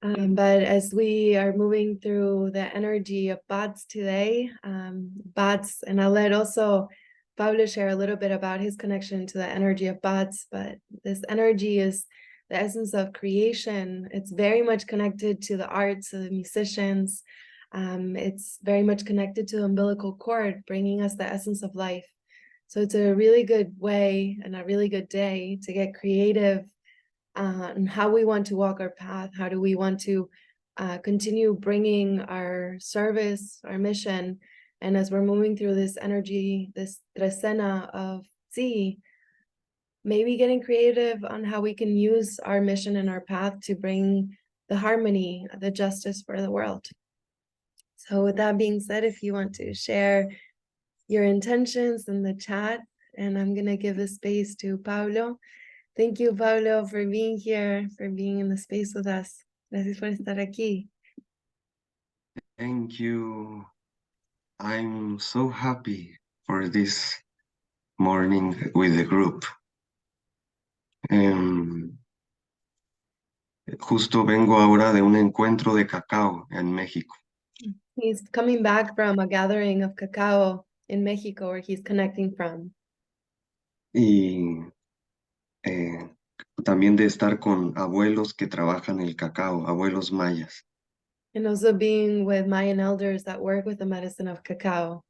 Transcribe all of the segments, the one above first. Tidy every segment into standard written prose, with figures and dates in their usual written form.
But as we are moving through the energy of bots today, bots, and I'll let also Pablo share a little bit about his connection to the energy of bots, but this energy is the essence of creation. It's very much connected to the arts of the musicians. It's very much connected to the umbilical cord, bringing us the essence of life. So it's a really good way and a really good day to get creative and how we want to walk our path. How do we want to continue bringing our service, our mission? And as we're moving through this energy, this trecena of Tzi, maybe getting creative on how we can use our mission and our path to bring the harmony, the justice for the world. So with that being said, if you want to share your intentions in the chat, and I'm going to give the space to Pablo. Thank you, Pablo, for being here, for being in the space with us. Gracias por estar aquí. Thank you. I'm so happy for this morning with the group. Justo vengo ahora de un encuentro de cacao en México. He's coming back from a gathering of cacao in Mexico, where he's connecting from. Y también de estar con abuelos que trabajan el cacao, abuelos mayas. And also being with Mayan elders that work with the medicine of cacao.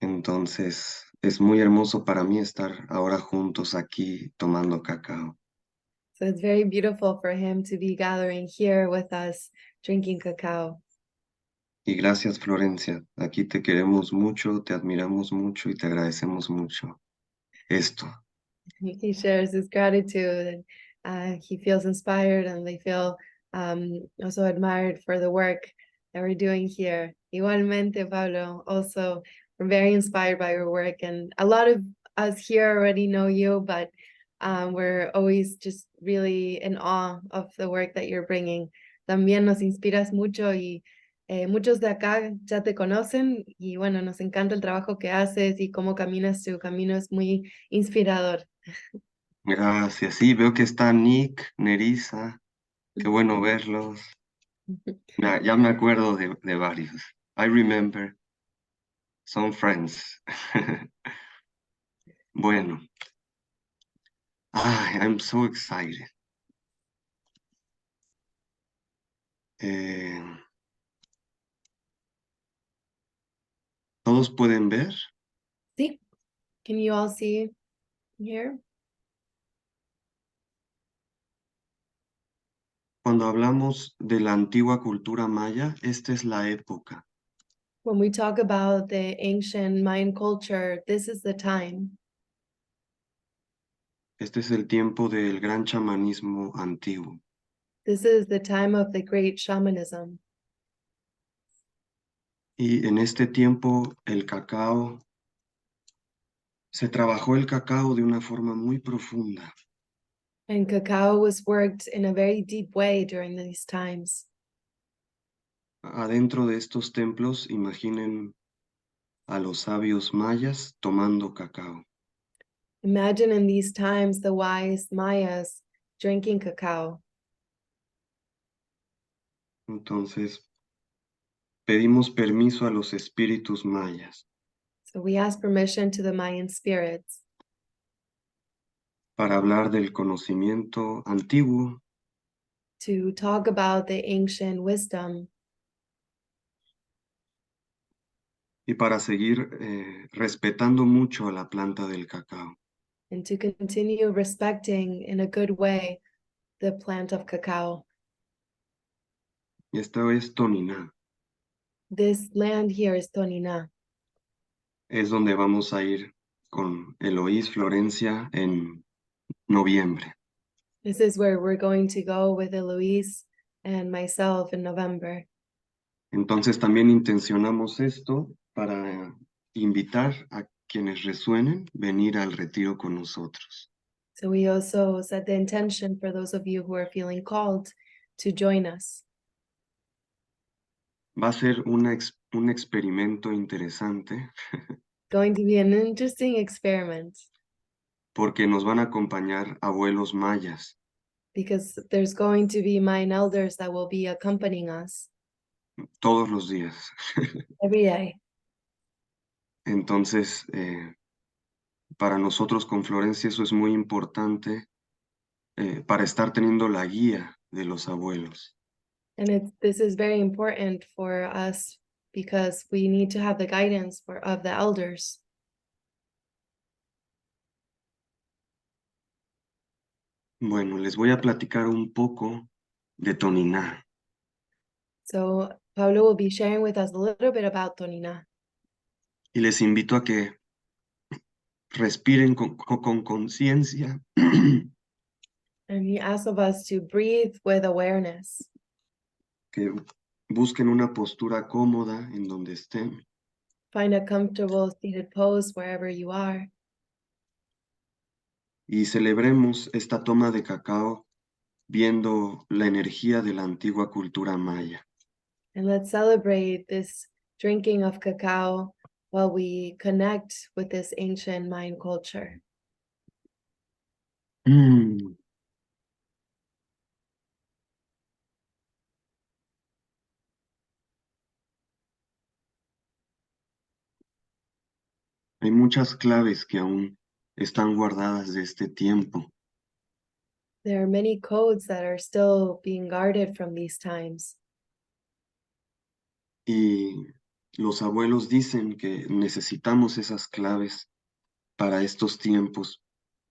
Entonces, es muy hermoso para mí estar ahora juntos aquí tomando cacao. So it's very beautiful for him to be gathering here with us, drinking cacao. Y gracias, Florencia. Aquí te queremos mucho, te admiramos mucho y te agradecemos mucho esto. He shares his gratitude, and he feels inspired, and they feel also admired for the work that we're doing here. Igualmente, Pablo, also we're very inspired by your work, and a lot of us here already know you, but we're always just really in awe of the work that you're bringing. También nos inspiras mucho y muchos de acá ya te conocen y bueno, nos encanta el trabajo que haces y cómo caminas tu camino, es muy inspirador. Gracias. Sí, veo que está Nick, Nerissa. Qué bueno verlos. Ya me acuerdo de varios. I remember some friends. Bueno. I'm so excited. ¿Todos pueden ver? Sí. Can you all see here? Cuando hablamos de la antigua cultura maya, esta es la época. When we talk about the ancient Mayan culture, this is the time. Este es el tiempo del gran chamanismo antiguo. This is the time of the great shamanism. Y en este tiempo el cacao, se trabajó el cacao de una forma muy profunda. And cacao was worked in a very deep way during these times. Adentro de estos templos, imaginen a los sabios mayas tomando cacao. Imagine in these times the wise Mayas drinking cacao. Entonces, pedimos permiso a los espíritus mayas So we ask permission to the Mayan spirits para hablar del conocimiento antiguo to talk about the ancient wisdom y para seguir respetando mucho a la planta del cacao. and to continue respecting in a good way the plant of cacao. Y esta es Tonina. This land here is Tonina. Es donde vamos a ir con Eloís Florencia en noviembre. This is where we're going to go with Eloise and myself in November. Entonces también intencionamos esto para invitar a quienes resuenen venir al retiro con nosotros. So we also set the intention for those of you who are feeling called to join us. Va a ser un experimento interesante Going to be an interesting experiment porque nos van a acompañar abuelos mayas. because there's going to be Mayan elders that will be accompanying us todos los días. every day. Entonces, para nosotros con Florencia eso es muy importante para estar teniendo la guía de los abuelos. And this is very important for us because we need to have the guidance of the elders. Bueno, les voy a platicar un poco de Tonina. So Pablo will be sharing with us a little bit about Tonina. Y les invito a que respiren con conciencia And he asks of us to breathe with awareness, que busquen una postura cómoda en donde estén find a comfortable seated pose wherever you are, y celebremos esta toma de cacao viendo la energía de la antigua cultura maya. and let's celebrate this drinking of cacao while we connect with this ancient Mayan culture. Mm. Hay muchas claves que aún están guardadas de este tiempo There are many codes that are still being guarded from these times. y los abuelos dicen que necesitamos esas claves para estos tiempos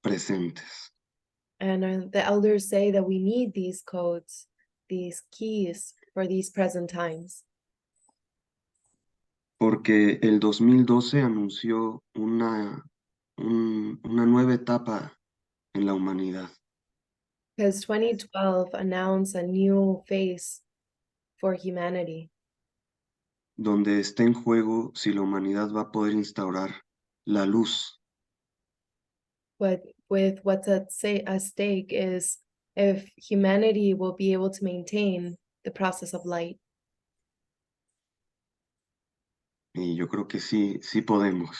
presentes. And the elders say that we need these codes, these keys for these present times. Porque el 2012 anunció una nueva etapa en la humanidad, Because 2012 announced a new phase for humanity, donde está en juego si la humanidad va a poder instaurar la luz, but with what's at stake is if humanity will be able to maintain the process of light. y yo creo que sí, sí podemos.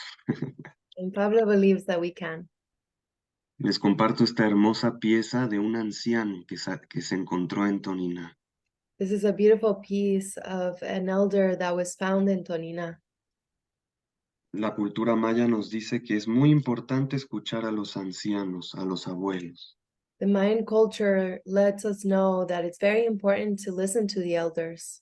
And Pablo believes that we can. Les comparto esta hermosa pieza de un anciano que se encontró en Tonina. This is a beautiful piece of an elder that was found in Tonina. La cultura maya nos dice que es muy importante escuchar a los ancianos, a los abuelos. The Mayan culture lets us know that it's very important to listen to the elders.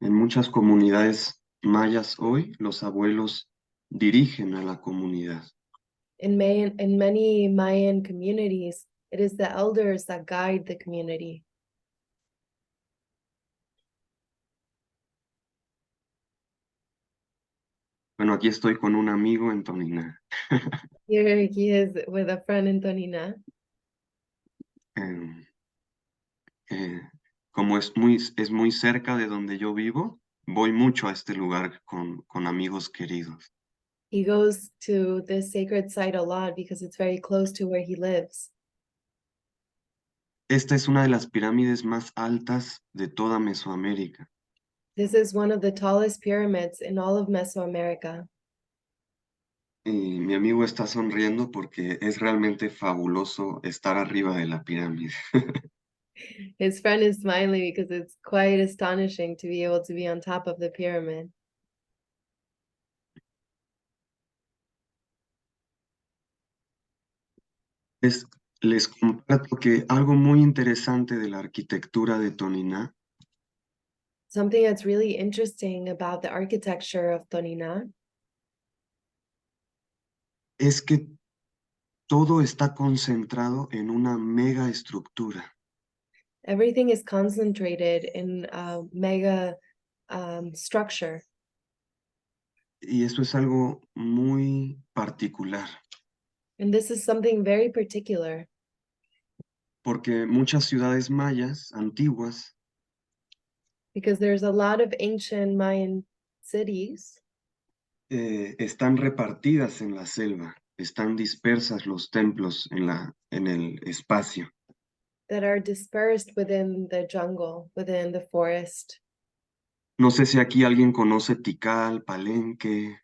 En muchas comunidades mayas hoy, los abuelos dirigen a la comunidad. In many Mayan communities, it is the elders that guide the community. Bueno, aquí estoy con un amigo en Tonina. Here he is with a friend in Tonina. Eh, como es muy cerca de donde yo vivo, voy mucho a este lugar con amigos queridos. He goes to this sacred site a lot because it's very close to where he lives. Esta es una de las pirámides más altas de toda Mesoamérica. This is one of the tallest pyramids in all of Mesoamerica. Y mi amigo está sonriendo porque es realmente fabuloso estar arriba de la pirámide. His friend is smiling because it's quite astonishing to be able to be on top of the pyramid. Les comparto que algo muy interesante de la arquitectura de Tonina Something that's really interesting about the architecture of Tonina es que todo está concentrado en una mega estructura. everything is concentrated in a mega structure. Y eso es algo muy particular, And this is something very particular porque muchas ciudades mayas antiguas because there's a lot of ancient Mayan cities están repartidas en la selva, están dispersas los templos en el espacio. that are dispersed within the jungle, within the forest. No sé si aquí alguien conoce Tikal, Palenque.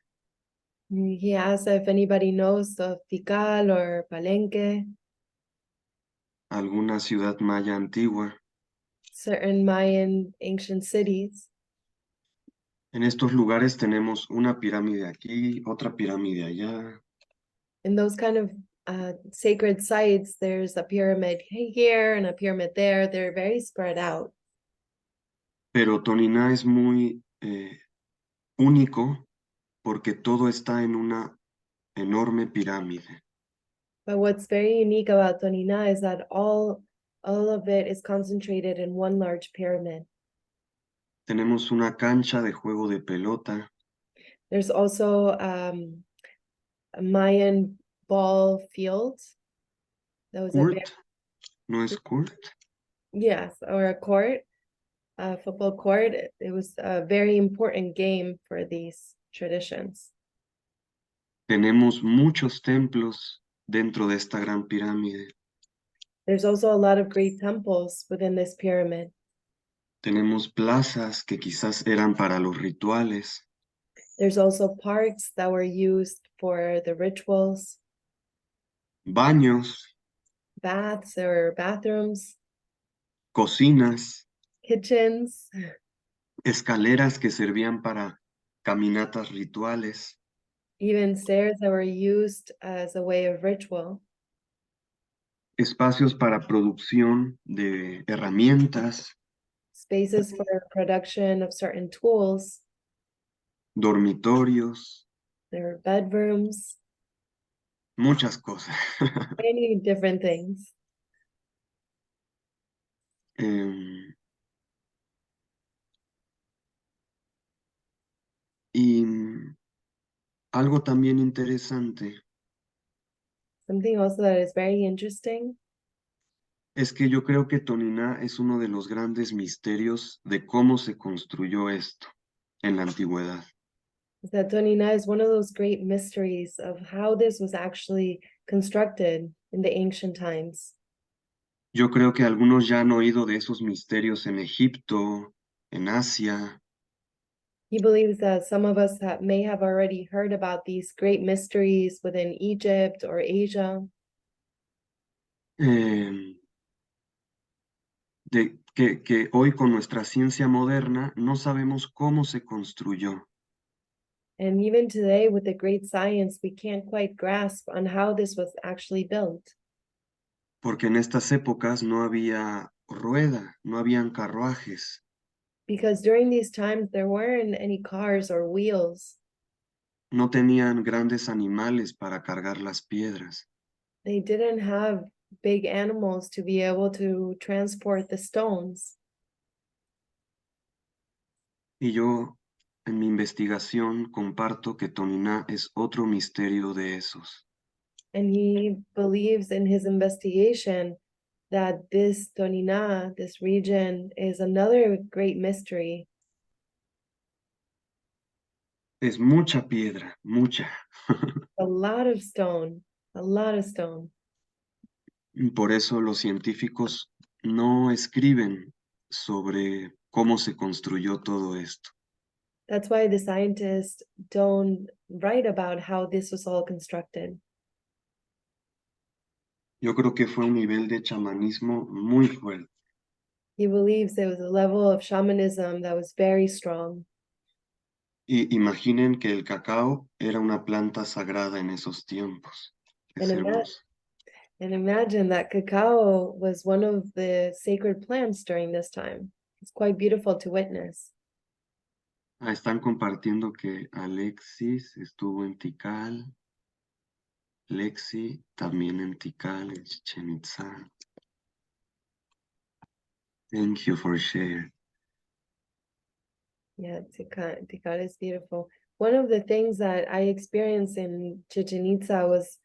He asked if anybody knows of Tikal or Palenque. alguna ciudad maya antigua. certain Mayan ancient cities. En estos lugares tenemos una pirámide aquí, otra pirámide allá, In those kind of sacred sites, there's a pyramid here and a pyramid there. They're very spread out. pero Tonina es muy único porque todo está en una enorme pirámide. But what's very unique about Tonina is that all of it is concentrated in one large pyramid. Tenemos una cancha de juego de pelota, There's also a Mayan ball field. That was a very, court, ¿no es court? yes, or a court, a football court. It was a very important game for these traditions. Tenemos muchos templos dentro de esta gran pirámide. There's also a lot of great temples within this pyramid. Tenemos plazas que quizás eran para los rituales, There's also parks that were used for the rituals, baños, baths or bathrooms, cocinas, kitchens, escaleras que servían para caminatas rituales, even stairs that were used as a way of ritual, espacios para producción de herramientas, spaces for production of certain tools. dormitorios, There were bedrooms, muchas cosas. many different things. Em, y algo también interesante Something also that is very interesting es que yo creo que Tonina es uno de los grandes misterios de cómo se construyó esto en la antigüedad. is that Tonina is one of those great mysteries of how this was actually constructed in the ancient times. Yo creo que algunos ya han oído de esos misterios en Egipto, en Asia, He believes that some of us may have already heard about these great mysteries within Egypt or Asia, em, de que hoy con nuestra ciencia moderna no sabemos cómo se construyó, and even today with the great science, we can't quite grasp on how this was actually built. porque en estas épocas no había rueda, no habían carruajes, Because during these times, there weren't any cars or wheels. no tenían grandes animales para cargar las piedras. They didn't have big animals to be able to transport the stones. Y yo en mi investigación comparto que Tonina es otro misterio de esos. And he believes in his investigation that this Tonina, this region, is another great mystery. Es mucha piedra, mucha. A lot of stone, a lot of stone. Y por eso los científicos no escriben sobre cómo se construyó todo esto. That's why the scientists don't write about how this was all constructed. Yo creo que fue un nivel de chamanismo muy fuerte. He believes there was a level of shamanism that was very strong. Y imaginen que el cacao era una planta sagrada en esos tiempos. Es And, hermoso. and imagine that cacao was one of the sacred plants during this time. It's quite beautiful to witness. Ah, están compartiendo que Alexis estuvo en Tikal, Lexi también en Tikal, en Chichen Itza. Thank you for sharing. Yeah, Tikal is beautiful. One of the things that I experienced in Chichen Itza was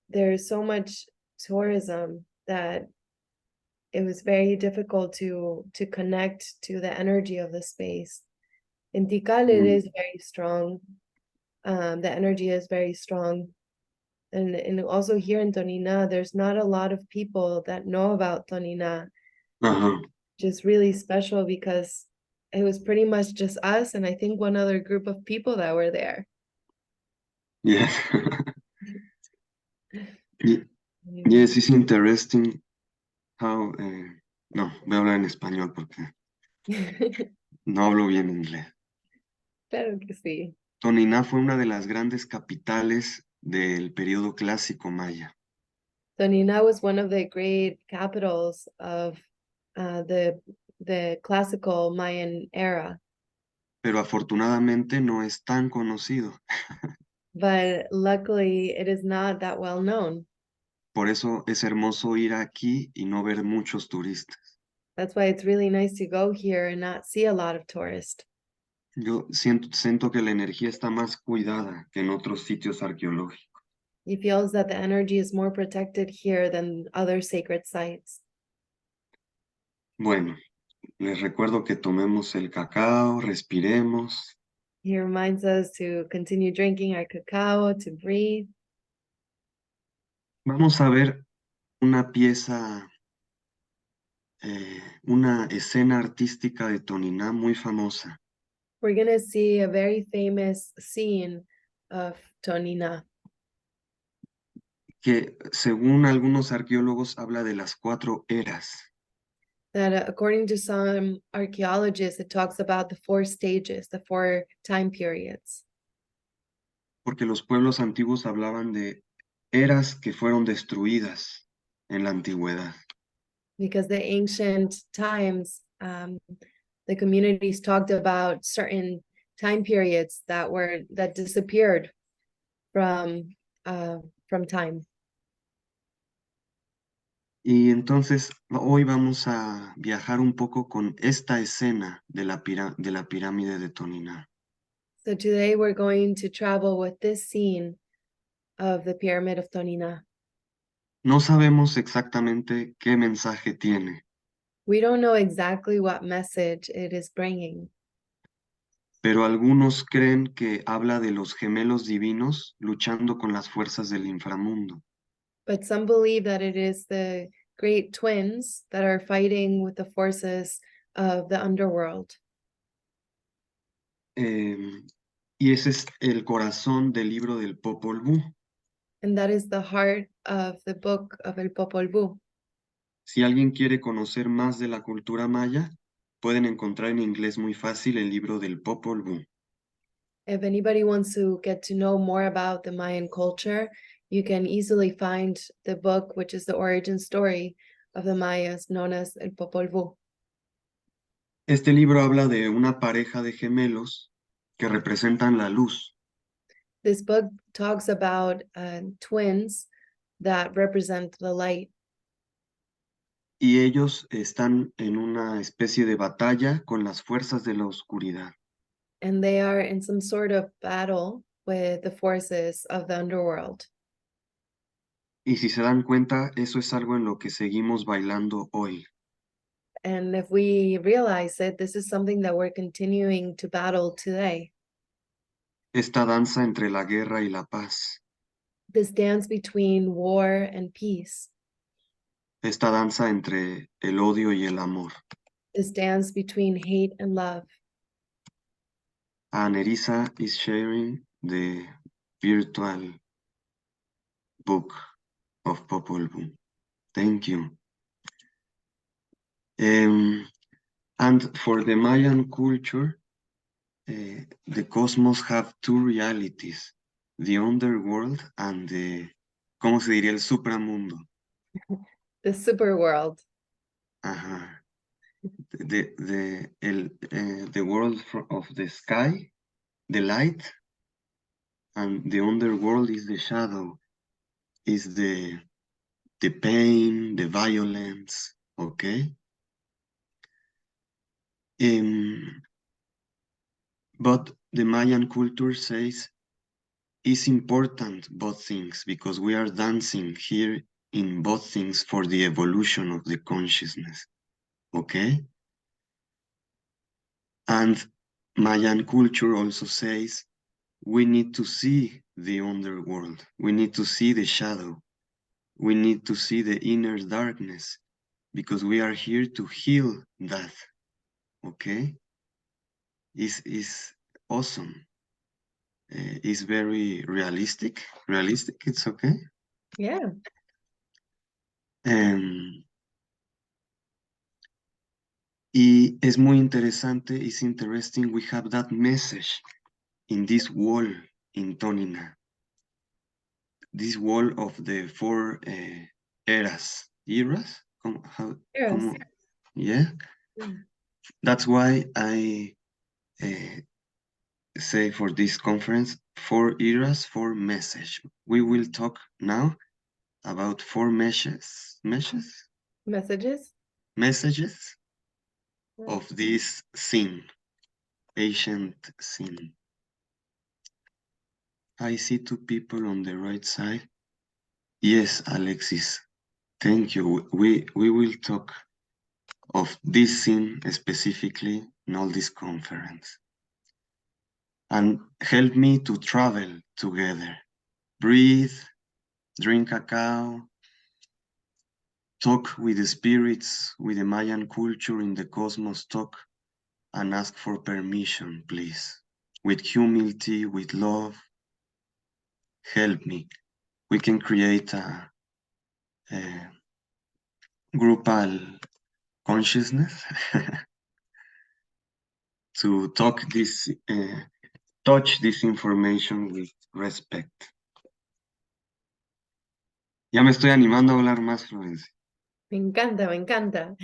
there's so much tourism that it was very difficult to connect to the energy of the space. In Tikal, it is very strong. The energy is very strong. And also here in Tonina, there's not a lot of people that know about Tonina, Ajá. which is really special because it was pretty much just us and I think one other group of people that were there. Yes. Y, Yes, it's interesting how... no, voy a hablar en español porque no hablo bien inglés. Claro que sí. Tonina fue una de las grandes capitales del periodo clásico maya, Tonina was one of the great capitals of the classical Mayan era, pero afortunadamente no es tan conocido. but luckily it is not that well known. Por eso es hermoso ir aquí y no ver muchos turistas. That's why it's really nice to go here and not see a lot of tourists. Yo siento que la energía está más cuidada que en otros sitios arqueológicos. He feels that the energy is more protected here than other sacred sites. Bueno, les recuerdo que tomemos el cacao, respiremos. He reminds us to continue drinking our cacao, to breathe. Vamos a ver una pieza, una escena artística de Toniná muy famosa, We're going to see a very famous scene of Tonina que según algunos arqueólogos habla de las 4 eras, that, according to some archaeologists, it talks about the 4 stages, the 4 time periods, porque los pueblos antiguos hablaban de eras que fueron destruidas en la antigüedad. because the ancient times, the communities talked about certain time periods that disappeared from time. Y entonces hoy vamos a viajar un poco con esta escena de de la pirámide de Tonina. So today we're going to travel with this scene of the Pyramid of Tonina. No sabemos exactamente qué mensaje tiene, We don't know exactly what message it is bringing, pero algunos creen que habla de los gemelos divinos luchando con las fuerzas del inframundo. but some believe that it is the great twins that are fighting with the forces of the underworld. Y ese es el corazón del libro del Popol Vuh. And that is the heart of the book of El Popol Vuh. Si alguien quiere conocer más de la cultura maya, pueden encontrar en inglés muy fácil el libro del Popol Vuh. If anybody wants to get to know more about the Mayan culture, you can easily find the book, which is the origin story of the Mayas, known as El Popol Vuh. Este libro habla de una pareja de gemelos que representan la luz This book talks about twins that represent the light, y ellos están en una especie de batalla con las fuerzas de la oscuridad. and they are in some sort of battle with the forces of the underworld. Y si se dan cuenta, eso es algo en lo que seguimos bailando hoy. And if we realize it, this is something that we're continuing to battle today. Esta danza entre la guerra y la paz. This dance between war and peace, Esta danza entre el odio y el amor. this dance between hate and love. Nerissa is sharing the virtual book of Popol Vuh. Thank you. And for the Mayan culture, the cosmos have 2 realities, the underworld and the, ¿cómo se diría? El supramundo. The super world, Ajá. The world of the sky, the light, and the underworld is the shadow, is the pain, the violence, okay? But the Mayan culture says it's important both things because we are dancing here in both things for the evolution of the consciousness, okay? And Mayan culture also says we need to see the underworld, we need to see the shadow, we need to see the inner darkness because we are here to heal that, okay? Is awesome. It's very realistic. Realistic, it's okay. yeah. Em, y es muy interesante, it's interesting, we have that message in this wall in Tonina. This wall of the four eras. Eras? Yes. Como, yeah? That's why I say for this conference, 4 eras, 4 message. We will talk now about 4 Messages. messages Yeah. of this scene, ancient scene. I see 2 people on the right side. Yes, Alexis, thank you. We will talk of this scene specifically in all this conference. And help me to travel together. Breathe, drink cacao, talk with the spirits, with the Mayan culture in the cosmos, talk and ask for permission, please. With humility, with love, help me. We can create a groupal consciousness to touch this information with respect. Ya me estoy animando a hablar más, Florencia. Me encanta, me encanta.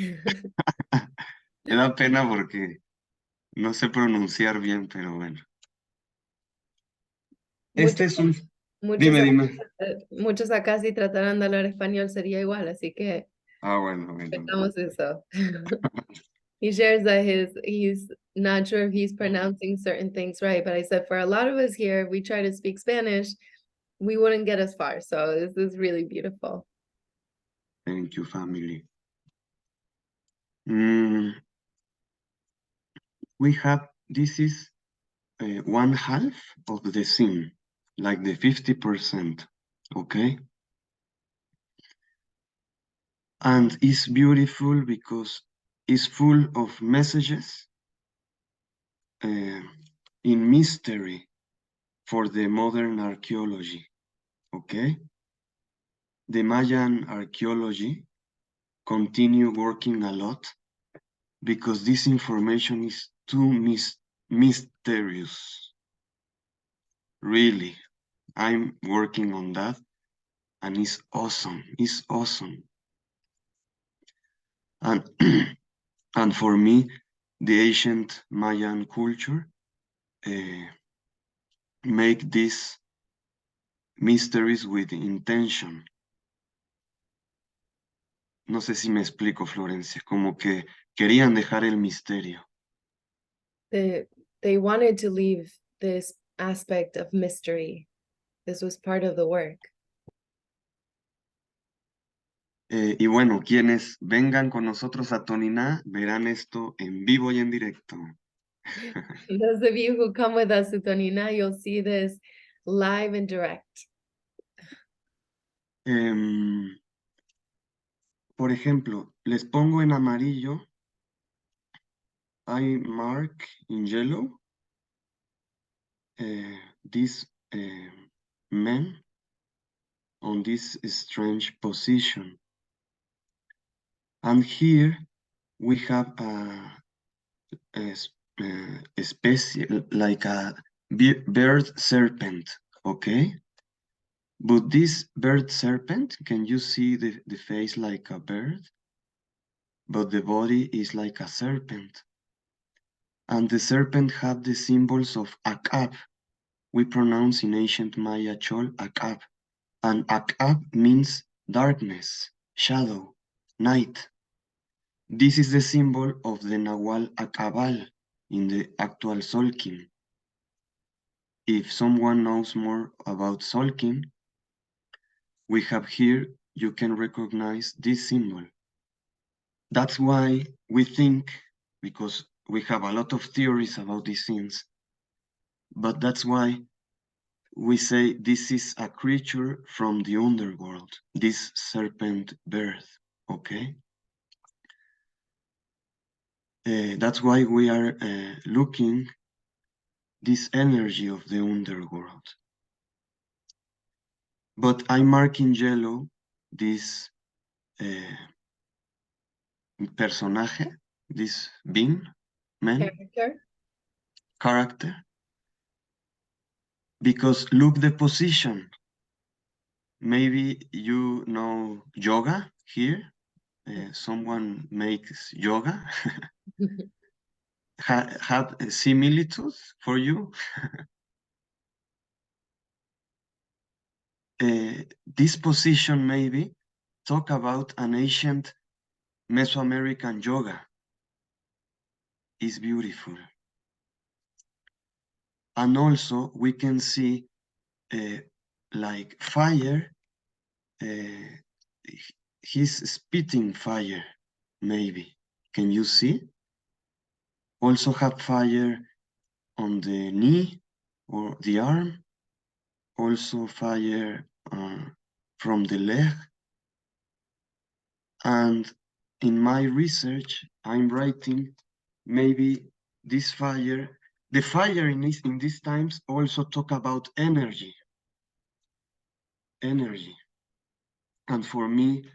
Me da pena porque no sé pronunciar bien, pero bueno. Este Muchos, es un... muchos, Dime, dime. muchos acá si trataran de hablar español sería igual, así que Ah, bueno, bueno. respetamos eso. He shares that he's not sure if he's pronouncing certain things right, but I said for a lot of us here, we try to speak Spanish, we wouldn't get as far. So this is really beautiful. Thank you, family. Mm, this is 1/2 of the scene, like the 50%, okay? And it's beautiful because it's full of messages in mystery for the modern archaeology, okay? The Mayan archaeology continue working a lot because this information is too mysterious. Really, I'm working on that and it's awesome. It's awesome. And and for me, the ancient Mayan culture make these mysteries with intention. No sé si me explico, Florencia, como que querían dejar el misterio. They, they wanted to leave this aspect of mystery. This was part of the work. Y bueno, quienes vengan con nosotros a Tonina verán esto en vivo y en directo. Those of you who come with us to Tonina, you'll see this live and direct. Por ejemplo, les pongo en amarillo, I mark in yellow this man on this strange position. And here we have a species like a bird serpent, okay? But this bird serpent, can you see the face like a bird? But the body is like a serpent. And the serpent have the symbols of Akab. We pronounce in ancient Maya Chol Akab. And Akab means darkness, shadow, night. This is the symbol of the Nahual Akabal in the actual Solkin. If someone knows more about Solkin, we have here, you can recognize this symbol. That's why we think, because we have a lot of theories about these scenes, but that's why we say this is a creature from the underworld, this serpent bird, okay? That's why we are looking this energy of the underworld. But I mark in yellow this personaje, this being, man, character, because look the position. Maybe you know yoga here. Someone makes yoga. Have similitudes for you? This position maybe talk about an ancient Mesoamerican yoga. Is beautiful. And also we can see like fire, he's spitting fire, maybe. Can you see? Also have fire on the knee or the arm. Also fire from the leg. And in my research, I'm writing maybe this fire, the fire in these times also talk about energy. Energy. And for me,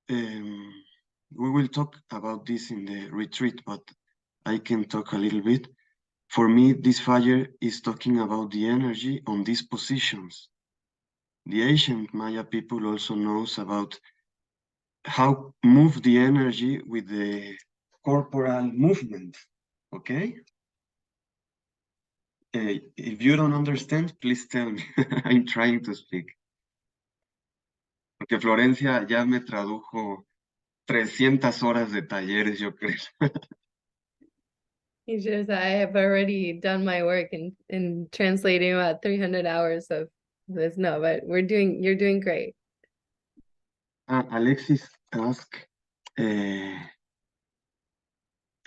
we will talk about this in the retreat, but I can talk a little bit. For me, this fire is talking about the energy on these positions. The ancient Maya people also knows about how move the energy with the corporal movement, okay? If you don't understand, please tell me. I'm trying to speak. Porque Florencia ya me tradujo 300 horas de talleres, yo creo. He says I have already done my work in translating about 300 hours of this. No, but you're doing great. Alexis asked,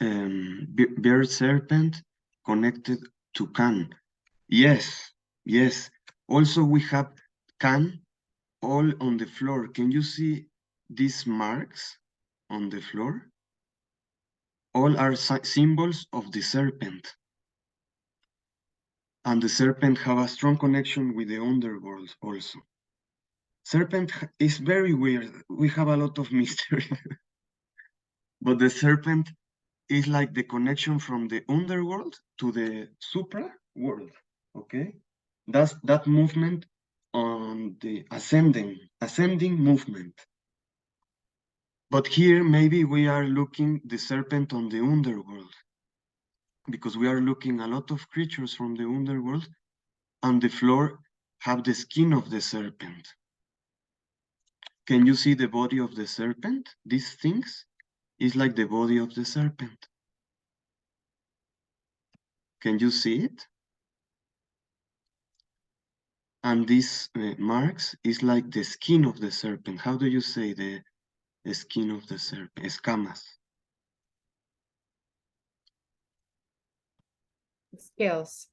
bear serpent connected to Can. Yes, yes. Also we have Can all on the floor. Can you see these marks on the floor? All are symbols of the serpent. And the serpent have a strong connection with the underworld also. Serpent is very weird. We have a lot of mystery. But the serpent is like the connection from the underworld to the supra world, okay? That's that movement on the ascending movement. But here, maybe we are looking the serpent on the underworld, because we are looking a lot of creatures from the underworld, and the floor have the skin of the serpent. Can you see the body of the serpent? These things is like the body of the serpent. Can you see it? And these marks is like the skin of the serpent. How do you say the skin of the serpent? Escamas. Scales.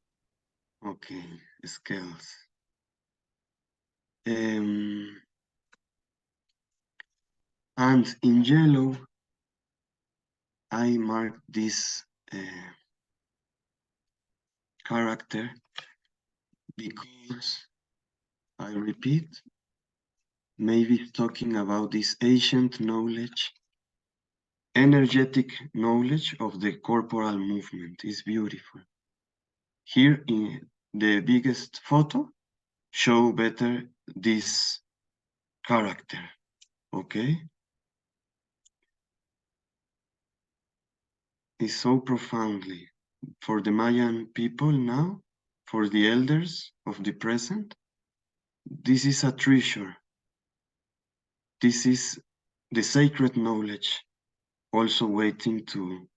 Okay, scales. And in yellow, I mark this character because, I repeat, maybe it's talking about this ancient knowledge, energetic knowledge of the corporal movement. Is beautiful. Here in the biggest photo, show better this character, okay? It's so profoundly for the Mayan people now, for the elders of the present. This is a treasure. This is the sacred knowledge, also waiting to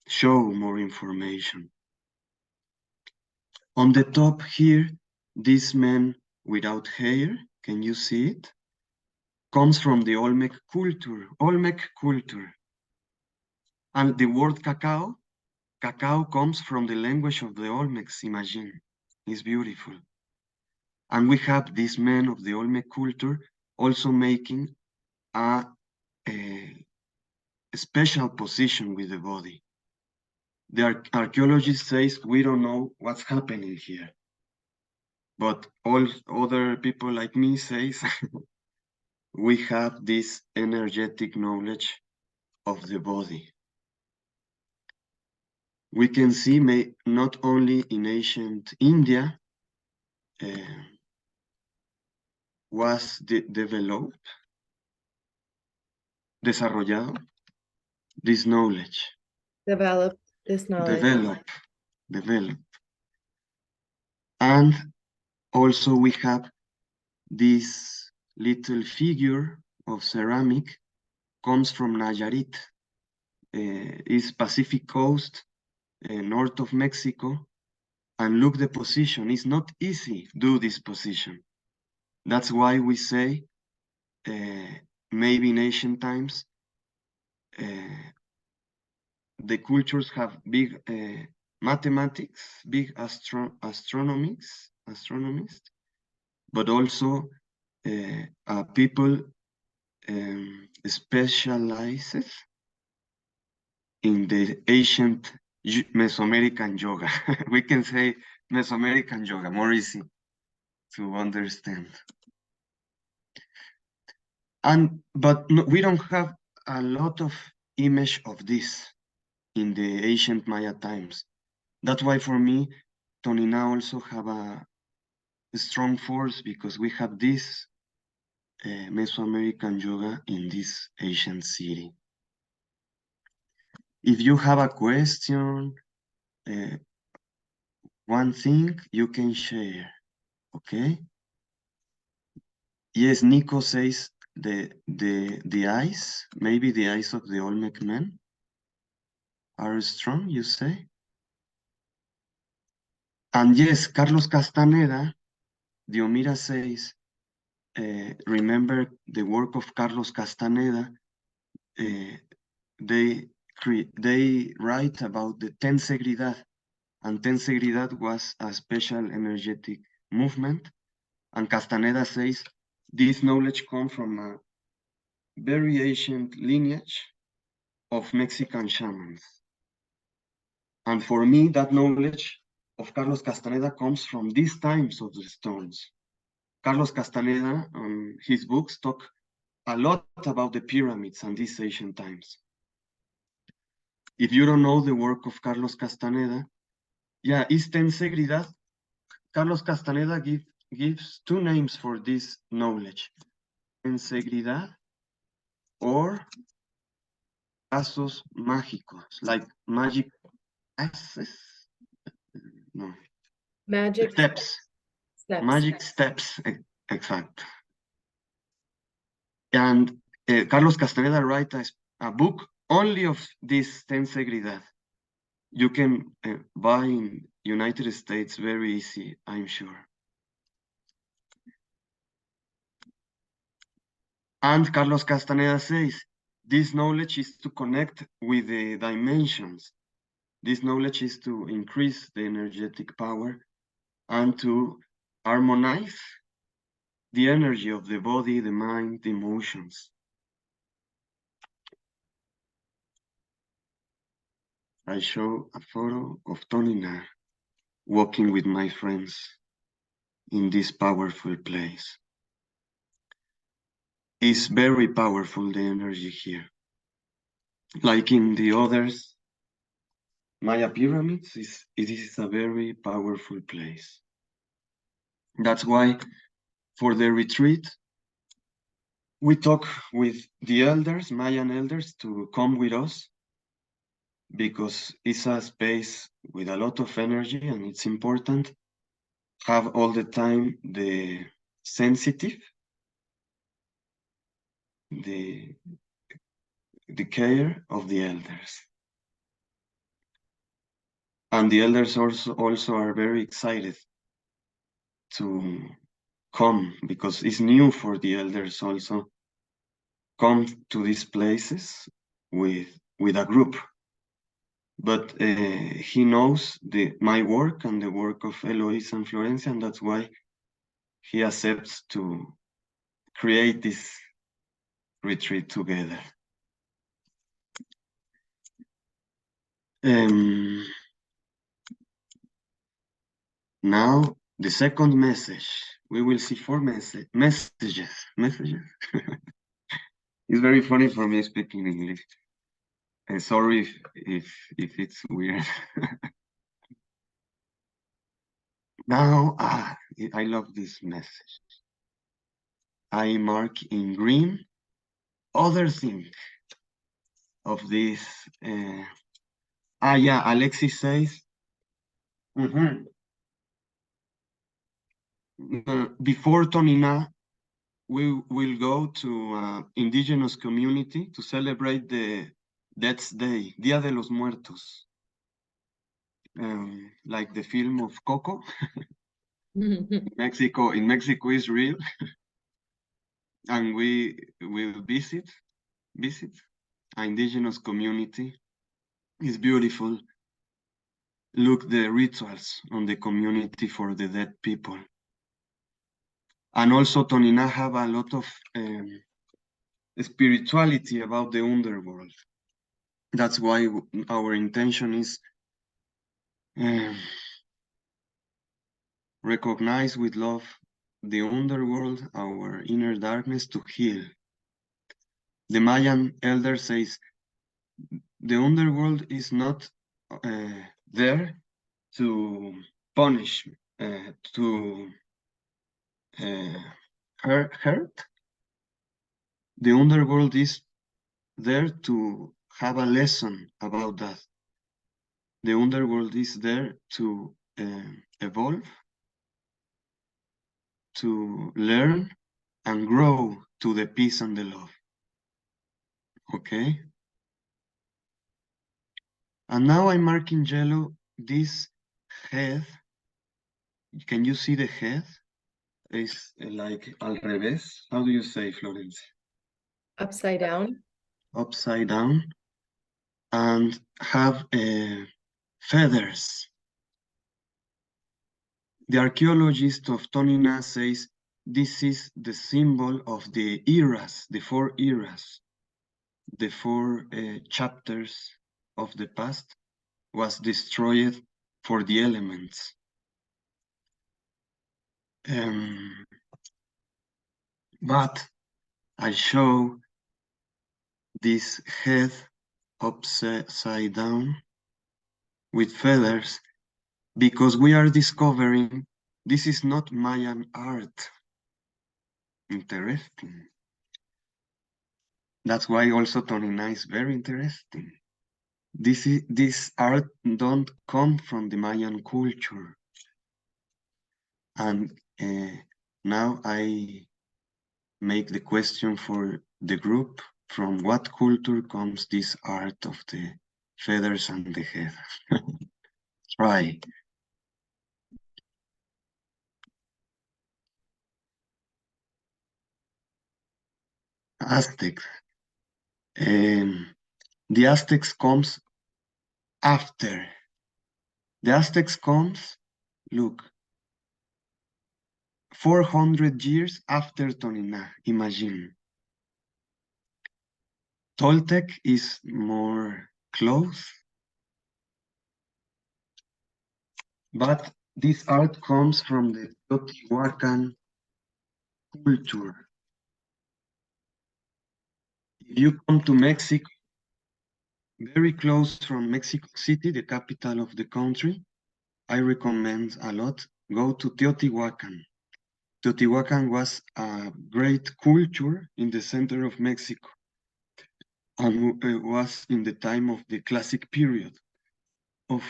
show more information. On the top here, this man without hair, can you see it? Comes from the Olmec culture. And the word cacao comes from the language of the Olmecs, imagine. It's beautiful. And we have this man of the Olmec culture also making a special position with the body. The archaeologist says we don't know what's happening here. but all other people like me says we have this energetic knowledge of the body. We can see not only in ancient India was developed, desarrollado, this knowledge. Develop this knowledge. Develop. And also we have this little figure of ceramic comes from Nayarit, is Pacific coast, north of Mexico. And look the position, it's not easy do this position. That's why we say, maybe in ancient times, the cultures have big mathematics, big astronomists, but also people specializes in the ancient Mesoamerican yoga. We can say Mesoamerican yoga, more easy to understand. But no, we don't have a lot of image of this in the ancient Maya times. That's why for me, Tonina also have a strong force because we have this Mesoamerican yoga in this ancient city. If you have a question, one thing you can share, okay? Yes, Nico says the eyes, maybe the eyes of the Olmec men are strong, you say? And yes, Carlos Castaneda, Diomira says, remember the work of Carlos Castaneda, they write about the Tensegridad, and Tensegridad was a special energetic movement, and Castaneda says this knowledge comes from a very ancient lineage of Mexican shamans. And for me, that knowledge of Carlos Castaneda comes from these times of the stones. Carlos Castaneda, his books talk a lot about the pyramids and these ancient times. If you don't know the work of Carlos Castaneda, yeah, it's Tensegridad. Carlos Castaneda gives two names for this knowledge. Tensegridad or pasos mágicos, like magic access. No. Magic Steps. Magic steps, exact. And Carlos Castaneda writes a book only of this Tensegridad. You can buy in United States very easy, I'm sure. And Carlos Castaneda says, this knowledge is to connect with the dimensions. This knowledge is to increase the energetic power and to harmonize the energy of the body, the mind, the emotions. I show a photo of Tonina walking with my friends in this powerful place. It's very powerful, the energy here. Like in the others, Maya pyramids, it is a very powerful place. That's why for the retreat, we talk with the elders, Mayan elders, to come with us because it's a space with a lot of energy and it's important. Have all the time the sensitive, the care of the elders. And the elders also are very excited to come because it's new for the elders also come to these places with a group. But he knows my work and the work of Eloise and Florencia, and that's why he accepts to create this retreat together. Now The second message, we will see four messages. It's very funny for me speaking English. And sorry if it's weird. Now, I love this message. I mark in green other thing of this. Yeah, Alexis says, before Tonina, we will go to indigenous community to celebrate the Death's Day, Día de los Muertos, like the film of Coco. Mexico, in Mexico is real, and we will visit an indigenous community. It's beautiful. Look the rituals on the community for the dead people. And also Tonina have a lot of spirituality about the underworld. That's why our intention is recognize with love the underworld, our inner darkness, to heal. The Mayan elder says, the underworld is not there to punish, to hurt. The underworld is there to have a lesson about that. The underworld is there to evolve, to learn and grow to the peace and the love. Okay? And now I'm marking yellow this head. Can you see the head? It's like al revés. How do you say, Florence? Upside down. Upside down. And have feathers. The archaeologist of Tonina says this is the symbol of the eras, the four eras, the four chapters of the past was destroyed for the elements. But I show this head upside down with feathers because we are discovering this is not Mayan art. Interesting. That's why also Tonina is very interesting. This art don't come from the Mayan culture. And now I make the question for the group, from what culture comes this art of the feathers and the head? Try. Aztecs. The Aztecs comes after. The Aztecs comes, look, 400 years after Tonina, imagine. Toltec is more close, but this art comes from the Teotihuacan culture. If you come to Mexico, very close from Mexico City, the capital of the country, I recommend a lot, go to Teotihuacan. Teotihuacan was a great culture in the center of Mexico and was in the time of the classic period of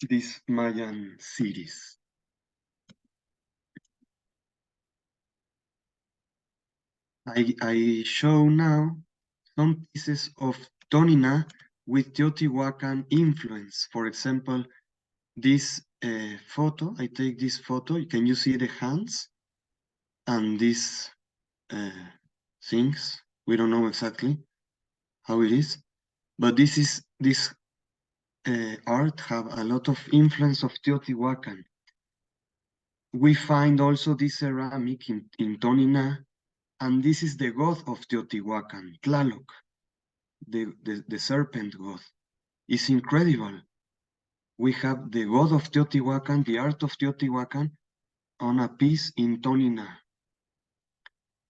these Mayan cities. I show now some pieces of Tonina with Teotihuacan influence. For example, this photo, I take this photo, can you see the hands? And these things, we don't know exactly how it is, but this art have a lot of influence of Teotihuacan. We find also this ceramic in Tonina, and this is the god of Teotihuacan, Tlaloc, the serpent god. It's incredible. We have the god of Teotihuacan, the art of Teotihuacan, on a piece in Tonina.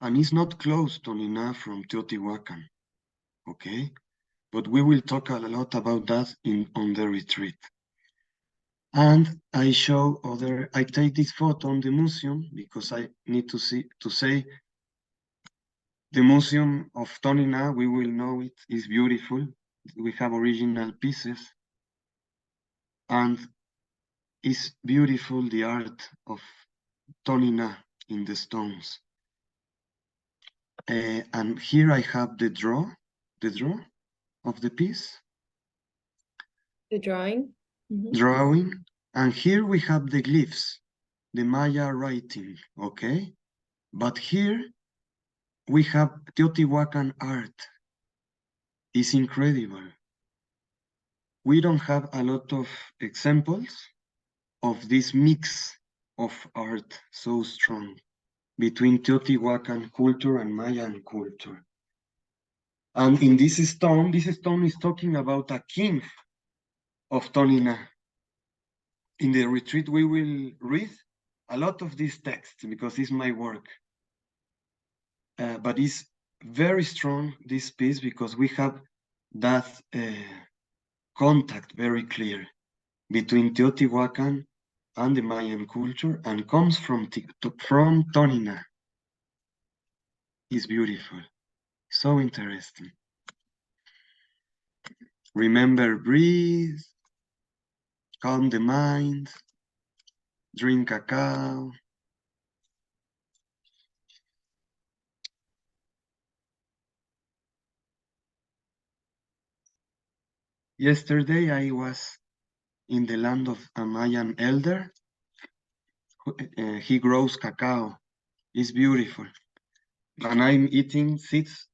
And it's not close, Tonina, from Teotihuacan, okay? But we will talk a lot about that on the retreat. And I take this photo on the museum because I need to say the museum of Tonina, we will know it is beautiful. We have original pieces and it's beautiful, the art of Tonina in the stones. And here I have the draw of the piece. The drawing. Drawing. And here we have the glyphs, the Maya writing, okay? But here we have Teotihuacan art. It's incredible. We don't have a lot of examples of this mix of art so strong between Teotihuacan culture and Mayan culture. And in this stone is talking about a king of Tonina. In the retreat, we will read a lot of these texts because it's my work. But it's very strong, this piece, because we have that contact very clear between Teotihuacan and the Mayan culture and comes from Tonina. It's beautiful, so interesting. Remember, breathe, calm the mind, drink cacao. Yesterday, I was in the land of a Mayan elder. He grows cacao. It's beautiful. And I'm eating seeds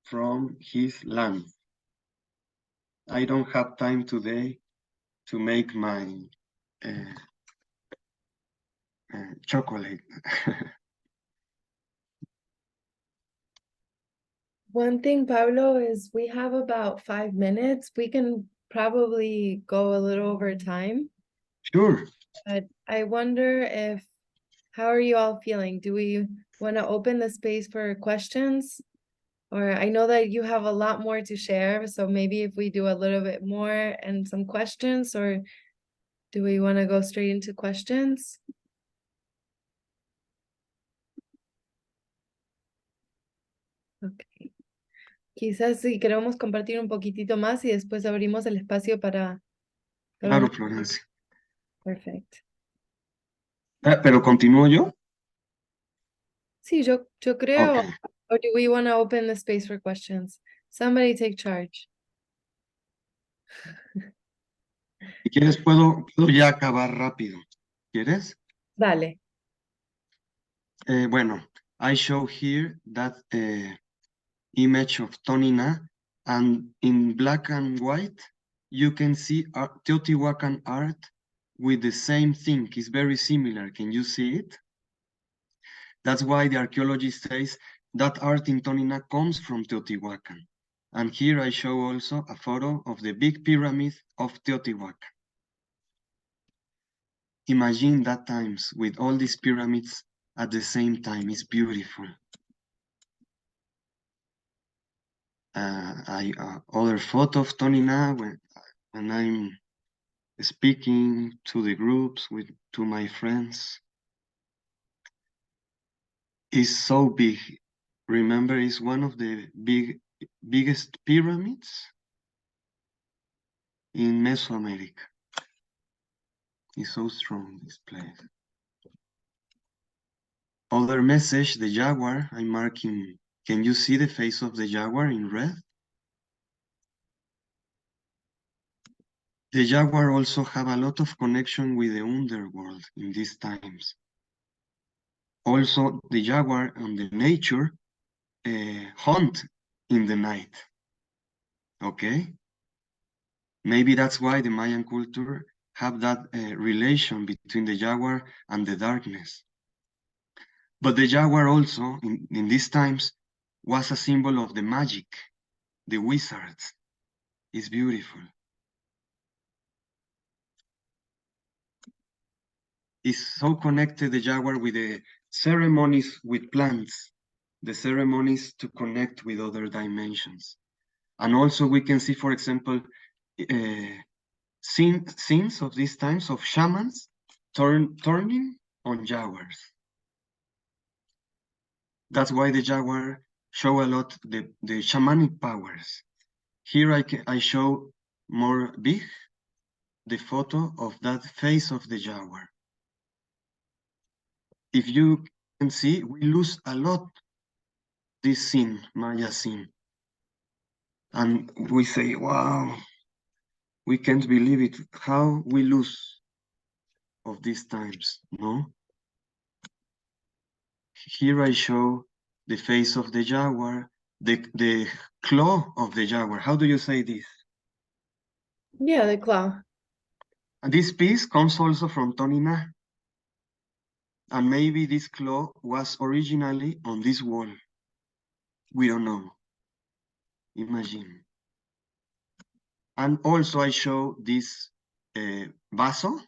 from his land. I don't have time today to make my chocolate. One thing, Pablo, is we have about 5 minutes. We can probably go a little over time, Sure. but I wonder how are you all feeling? Do we want to open the space for questions? Or I know that you have a lot more to share, so maybe if we do a little bit more and some questions, or do we want to go straight into questions? Ok. Quizás si queremos compartir un poquitito más y después abrimos el espacio para Claro, una... Florencia. Perfecto. Pero continúo yo. Sí, yo creo. Ok. Or do we want to open the space for questions? Somebody take charge. Si quieres, puedo ya acabar rápido. ¿Quieres? Dale. Bueno, I show here that image of Tonina, and in black and white, you can see Teotihuacan art with the same thing. It's very similar. Can you see it? That's why the archaeologist says that art in Tonina comes from Teotihuacan. And here I show also a photo of the big pyramid of Teotihuacan. Imagine that times with all these pyramids at the same time. It's beautiful. Other photo of Tonina when I'm speaking to the groups to my friends. Is so big. Remember, it's one of the biggest pyramids in Mesoamerica. It's so strong, this place. Other message, the jaguar, I'm marking. Can you see the face of the jaguar in red? The jaguar also have a lot of connection with the underworld in these times. Also, the jaguar and the nature hunt in the night. Okay? Maybe that's why the Mayan culture have that relation between the jaguar and the darkness. But the jaguar also, in these times, was a symbol of the magic, the wizards. It's beautiful. is so connected, the jaguar, with the ceremonies with plants, the ceremonies to connect with other dimensions. And also we can see, for example, scenes of these times of shamans turning on jaguars. That's why the jaguar show a lot the shamanic powers. Here I show more big the photo of that face of the jaguar. If you can see, we lose a lot this scene, Maya scene. And we say, wow, we can't believe it, how we lose of these times, no? Here I show the face of the jaguar, the claw of the jaguar. How do you say this? Yeah, the claw. And this piece comes also from Tonina. And maybe this claw was originally on this wall. We don't know. Imagine. And also I show this vessel,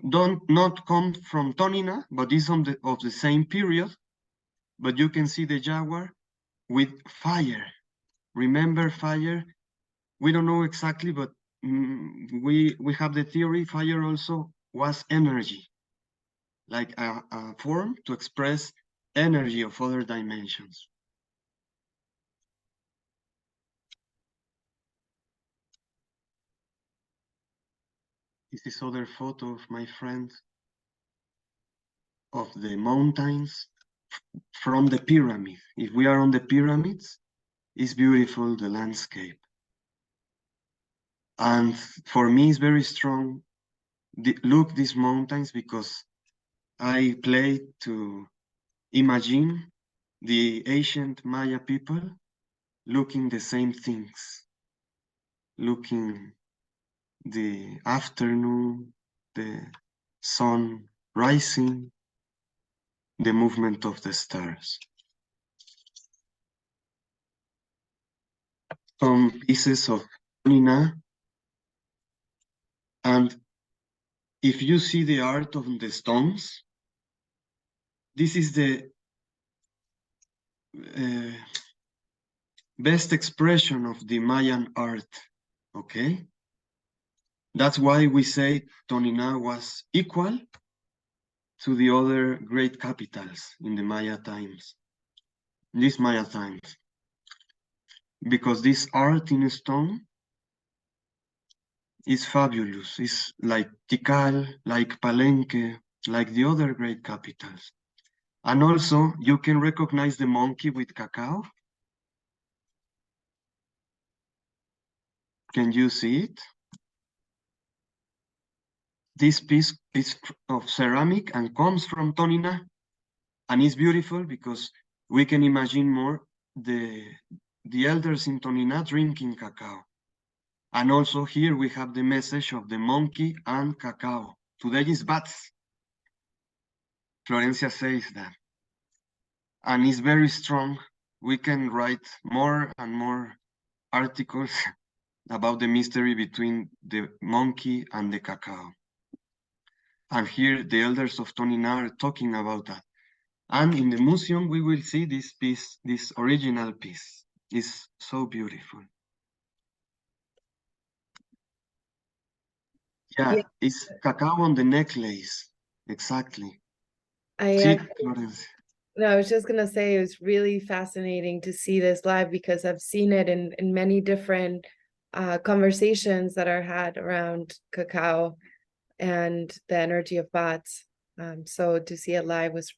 not come from Tonina, but is of the same period. But you can see the jaguar with fire. Remember fire? We don't know exactly, but we have the theory fire also was energy, like a form to express energy of other dimensions. This is other photo of my friend of the mountains from the pyramid. If we are on the pyramids, it's beautiful, the landscape. And for me, it's very strong. Look these mountains, because I play to imagine the ancient Maya people looking the same things, looking the afternoon, the sun rising, the movement of the stars. Some pieces of Tonina, and if you see the art of the stones, this is the best expression of the Mayan art, okay? That's why we say Tonina was equal to the other great capitals in the Maya times, these Maya times. Because this art in stone is fabulous. It's like Tikal, like Palenque, like the other great capitals. And also, you can recognize the monkey with Cacao. Can you see it? This piece is of ceramic and comes from Tonina, and it's beautiful because we can imagine more the elders in Tonina drinking cacao. And also here we have the message of the monkey and cacao. Today is bats. Florencia says that. And it's very strong. We can write more and more articles about the mystery between the monkey and the cacao. And here the elders of Tonina are talking about that. And in the museum, we will see this piece, this original piece. It's so beautiful. Yeah, it's cacao on the necklace. Exactly. See, Florence. No, I was just gonna say it was really fascinating to see this live because I've seen it in many different conversations that are had around cacao and the energy of bots. So to see it live was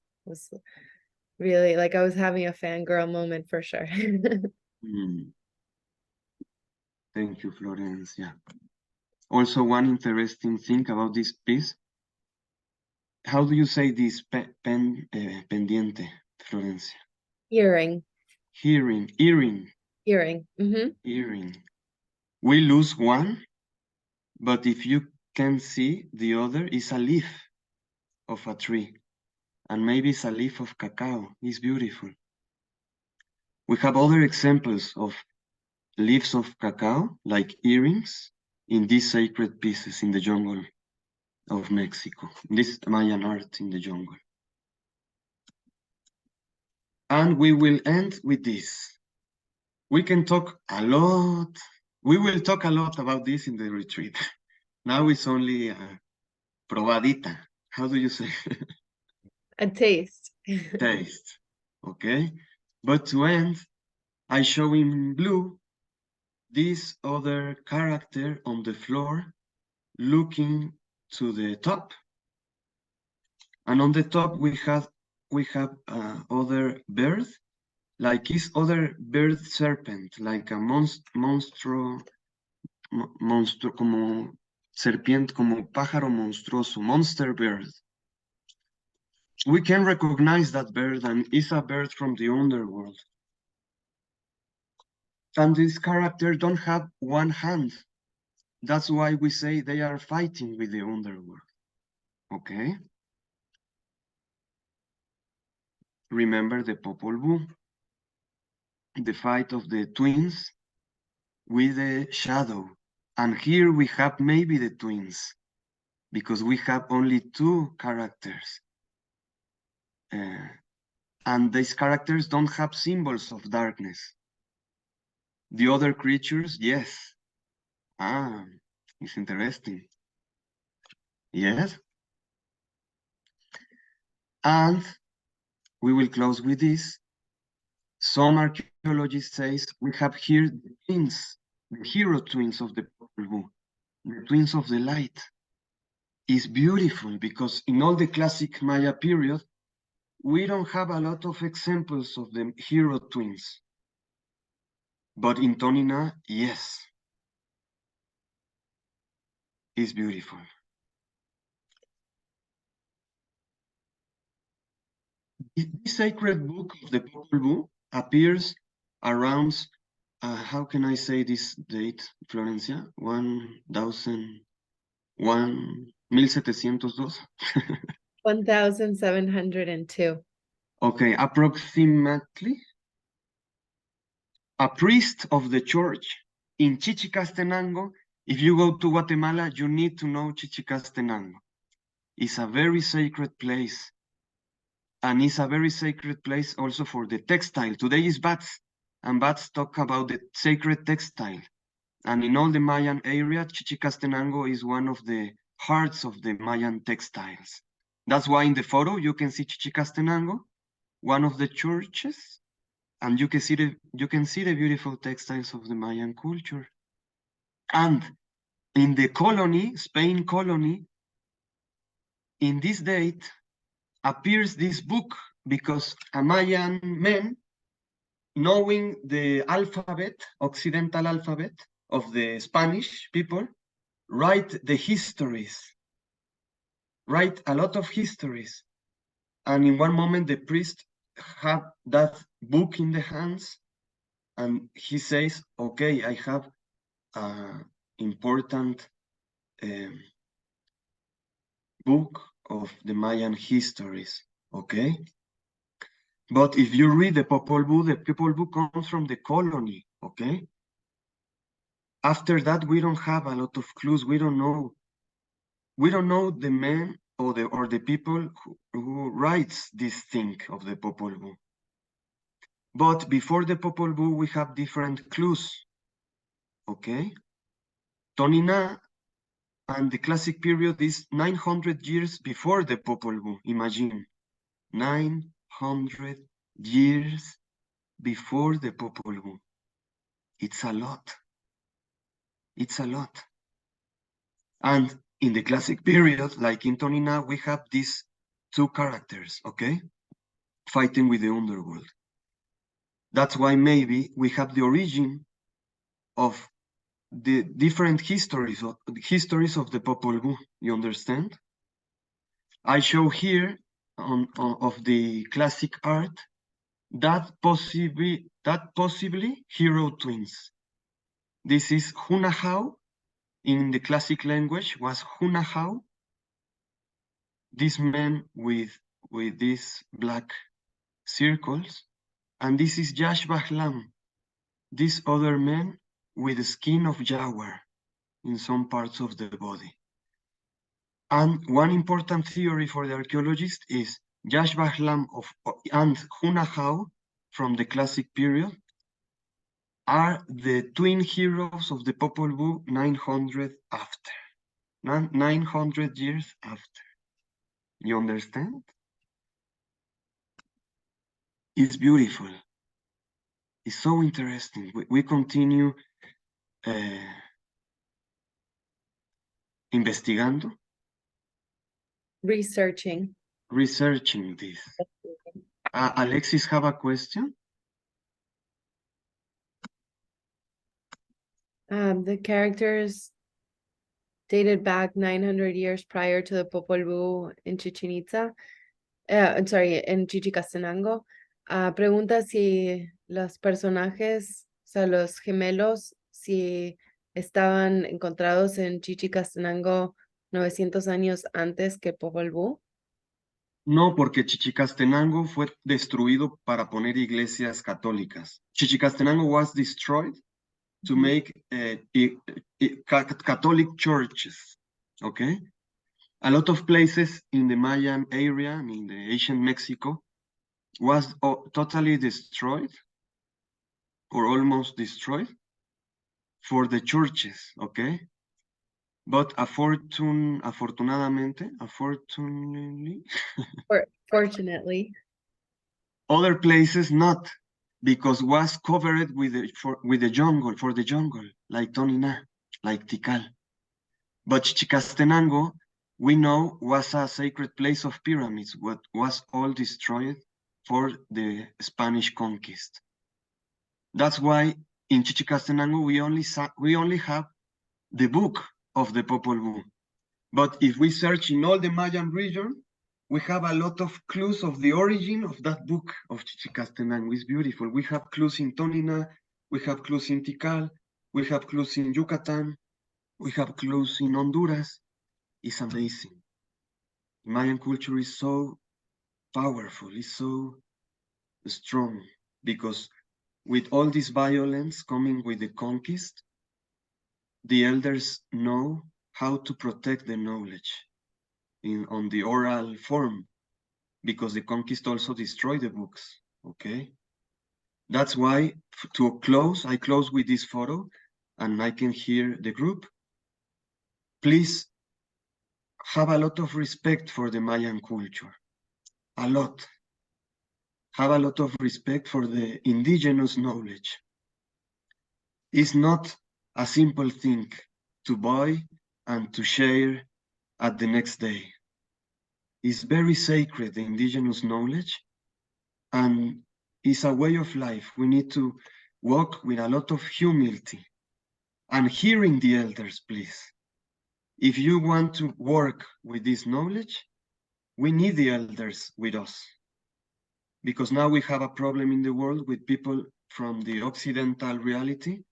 really like I was having a fangirl moment for sure. Thank you, Florence. Yeah. Also, one interesting thing about this piece. How do you say this pendiente, Florencia? Earring. Earring. Earring. Earring. We lose one, but if you can see, the other is a leaf of a tree, and maybe it's a leaf of cacao. It's beautiful. We have other examples of leaves of cacao, like earrings, in these sacred pieces in the jungle of Mexico, this Mayan art in the jungle. And we will end with this. We can talk a lot. We will talk a lot about this in the retreat. Now it's only a probadita. How do you say? A taste. Taste. Okay. But to end, I show in blue this other character on the floor looking to the top. And on the top we have other bird, like this other bird serpent, like a monstruo, como serpiente, como pájaro monstruoso, monster bird. We can recognize that bird, and it's a bird from the underworld. And this character don't have one hand. That's why we say they are fighting with the underworld. Okay? Remember the Popol Vuh, the fight of the twins with the shadow. And here we have maybe the twins, because we have only two characters. And these characters don't have symbols of darkness. The other creatures, yes. Ah, it's interesting. Yes. And we will close with this. Some archaeologists say we have here the twins, the hero twins of the Popol Vuh, the twins of the light. Is beautiful because in all the classic Maya period, we don't have a lot of examples of the hero twins. But in Tonina, yes, it's beautiful. This sacred book of the Popol Vuh appears around, how can I say this date, Florencia? 1702. 1702. Okay, approximately. A priest of the church in Chichicastenango. If you go to Guatemala, you need to know Chichicastenango. It's a very sacred place. And it's a very sacred place also for the textile. Today is bats, and bats talk about the sacred textile. And in all the Mayan area, Chichicastenango is one of the hearts of the Mayan textiles. That's why in the photo you can see Chichicastenango, one of the churches, and you can see the beautiful textiles of the Mayan culture. And in the colony, Spain colony, in this date appears this book because a Mayan man, knowing the alphabet, Occidental alphabet of the Spanish people, write the histories, write a lot of histories. And in one moment, the priest had that book in the hands, and he says, okay, I have important book of the Mayan histories, okay? But if you read the Popol Vuh comes from the colony, okay? After that, we don't have a lot of clues. We don't know the men or the people who writes this thing of the Popol Vuh. But before the Popol Vuh, we have different clues, okay? Tonina and the classic period is 900 years before the Popol Vuh, imagine. 900 years before the Popol Vuh. It's a lot. It's a lot. And in the classic period, like in Tonina, we have these two characters, okay? Fighting with the underworld. That's why maybe we have the origin of the different histories of the Popol Vuh, you understand? I show here of the classic art that possibly hero twins. This is Hunahau. In the classic language was Hunahau. This man with these black circles. And this is Yash Bahlam. This other man with the skin of jaguar. in some parts of the body. And one important theory for the archaeologist is Yash Bahlam and Hunahao from the classic period are the twin heroes of the Popol Vuh 900 after. 900 years after. You understand? It's beautiful. It's so interesting. We continue investigando, Researching. researching this. Alexis have a question? The characters dated back 900 years prior to the Popol Vuh in Chichen Itza. I'm sorry, in Chichicastenango. Pregunta si los personajes, o sea, los gemelos, si estaban encontrados en Chichicastenango 900 años antes que Popol Vuh. No, porque Chichicastenango fue destruido para poner iglesias católicas. Chichicastenango was destroyed to make Catholic churches, okay? A lot of places in the Mayan area, in the ancient Mexico, was totally destroyed or almost destroyed for the churches, okay? But afortunadamente, Fortunately. other places not, because was covered with the jungle, for the jungle, like Tonina, like Tikal. But Chichicastenango, we know, was a sacred place of pyramids, what was all destroyed for the Spanish conquest. That's why in Chichicastenango we only have the book of the Popol Vuh. But if we search in all the Mayan region, we have a lot of clues of the origin of that book of Chichicastenango. It's beautiful. We have clues in Tonina, we have clues in Tikal, we have clues in Yucatan, we have clues in Honduras. It's amazing. Mayan culture is so powerful, it's so strong, because with all this violence coming with the conquest, the elders know how to protect the knowledge on the oral form, because the conquest also destroyed the books, okay? That's why I close with this photo, and I can hear the group. Please have a lot of respect for the Mayan culture, a lot. Have a lot of respect for the indigenous knowledge. It's not a simple thing to buy and to share at the next day. It's very sacred, the indigenous knowledge, and it's a way of life. We need to walk with a lot of humility and hearing the elders, please. If you want to work with this knowledge, we need the elders with us. Because now we have a problem in the world with people from the Occidental reality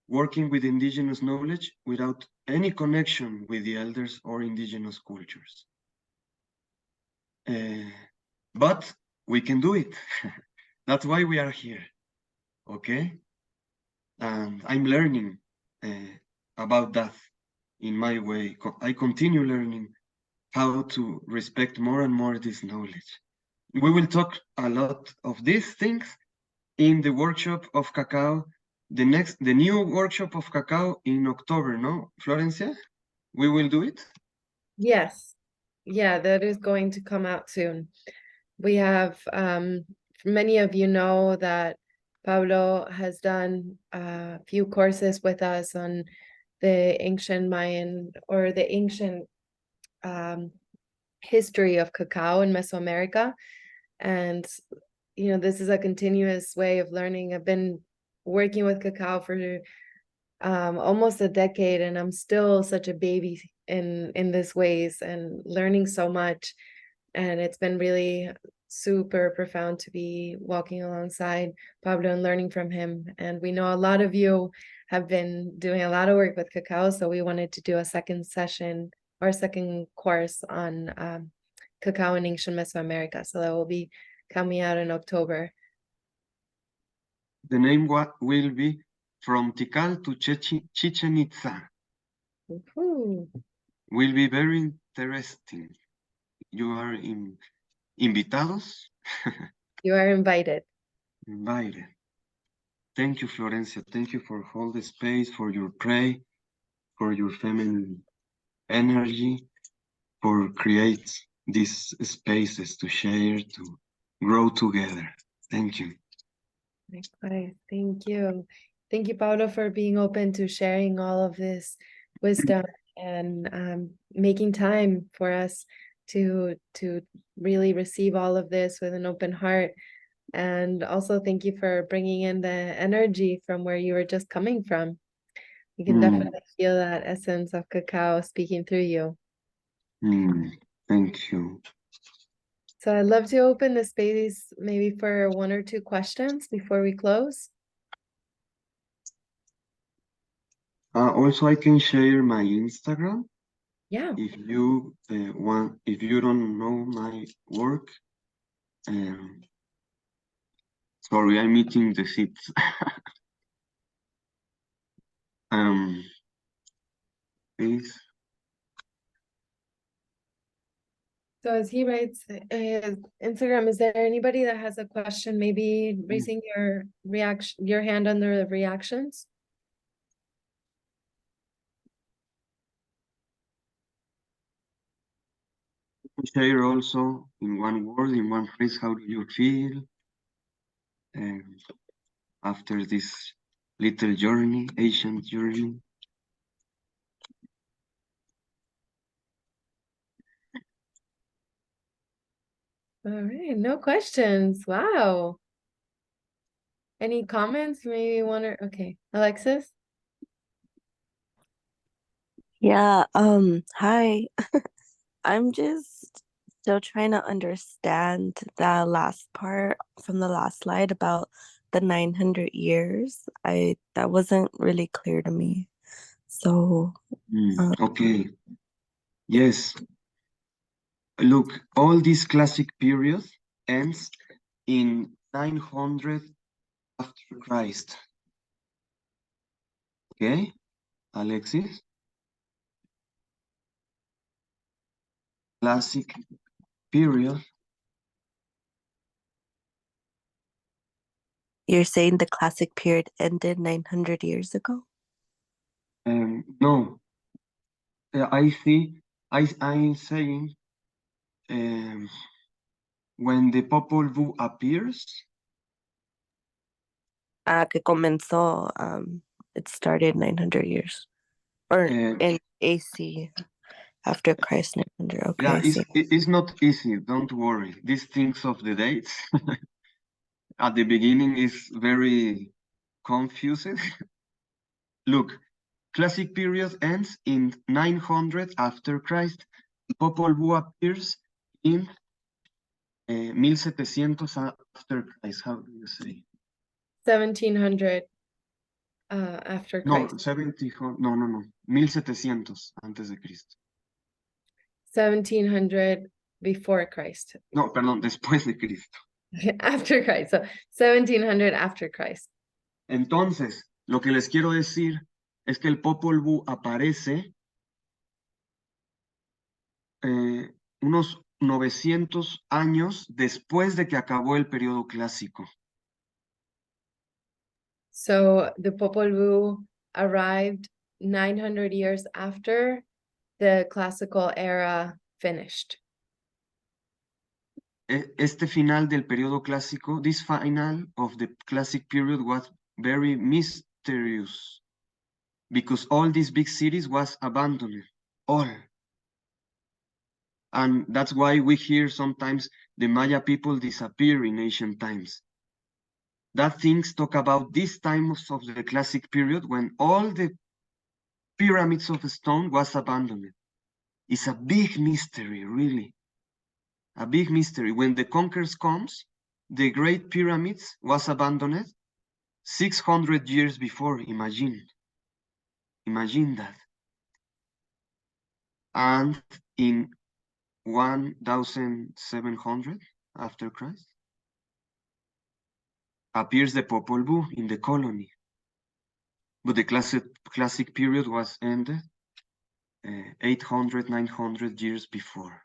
working with indigenous knowledge without any connection with the elders or indigenous cultures. But we can do it. That's why we are here, okay? And I'm learning about that in my way. I continue learning how to respect more and more this knowledge. We will talk a lot of these things in the workshop of Cacao, the new workshop of Cacao in October, no, Florencia? We will do it? Yes. Yeah, that is going to come out soon. We have, many of you know that Pablo has done a few courses with us on the ancient Mayan or the ancient history of cacao in Mesoamerica. And, you know, this is a continuous way of learning. I've been working with cacao for almost a decade, and I'm still such a baby in this ways and learning so much. And it's been really super profound to be walking alongside Pablo and learning from him. And we know a lot of you have been doing a lot of work with cacao, so we wanted to do a second session or a second course on cacao in ancient Mesoamerica. So that will be coming out in October. The name will be From Tikal to Chichen Itza. Woohoo. Will be very interesting. You are invitados, You are invited. invited. Thank you, Florencia. Thank you for hold the space, for your pray, for your feminine energy, for create these spaces to share, to grow together. Thank you. Likewise. Thank you. Thank you, Pablo, for being open to sharing all of this wisdom and making time for us to really receive all of this with an open heart. And also thank you for bringing in the energy from where you were just coming from. You can definitely feel that essence of cacao speaking through you. Thank you. So I'd love to open the space maybe for one or two questions before we close. Also, I can share my Instagram. Yeah. If you want, if you don't know my work, sorry, I'm eating the seeds. Please. So as he writes Instagram, is there anybody that has a question? Maybe raising your hand under the reactions. Share also in one word, in one phrase, how do you feel after this little journey, ancient journey? All right, no questions. Wow. Any comments? Maybe one or okay. Alexis? Yeah, hi. I'm just still trying to understand the last part from the last slide about the 900 years. That wasn't really clear to me. So, Okay, yes. Look, all this classic period ends in 900 after Christ. Okay, Alexis? Classic period. you're saying the classic period ended 900 years ago? No, I see. I'm saying when the Popol Vuh appears. Que comenzó, it started 900 years. Or in AC after Christ 900. Okay, Yeah, I see. it's not easy. Don't worry. These things of the dates at the beginning is very confusing. Look, classic period ends in 900 after Christ. Popol Vuh appears in 1700 after Christ. How do you say? 1700 after No, Christ. 1700 antes de Cristo. 1700 before Christ. No, perdón, después de Cristo. After Christ. So 1700 after Christ. Entonces, lo que les quiero decir es que el Popol Vuh aparece unos 900 años después de que acabó el periodo clásico. So the Popol Vuh arrived 900 years after the classical era finished. Este final del periodo clásico, this final of the classic period was very mysterious because all these big cities was abandoned, all. And that's why we hear sometimes the Maya people disappear in ancient times. That things talk about this time of the classic period when all the pyramids of stone was abandoned. It's a big mystery, really. A big mystery. When the conquerors comes, the great pyramids was abandoned 600 years before, imagine. Imagine that. And in 1700 after Christ, appears the Popol Vuh in the colony. But the classic period was ended 800, 900 years before.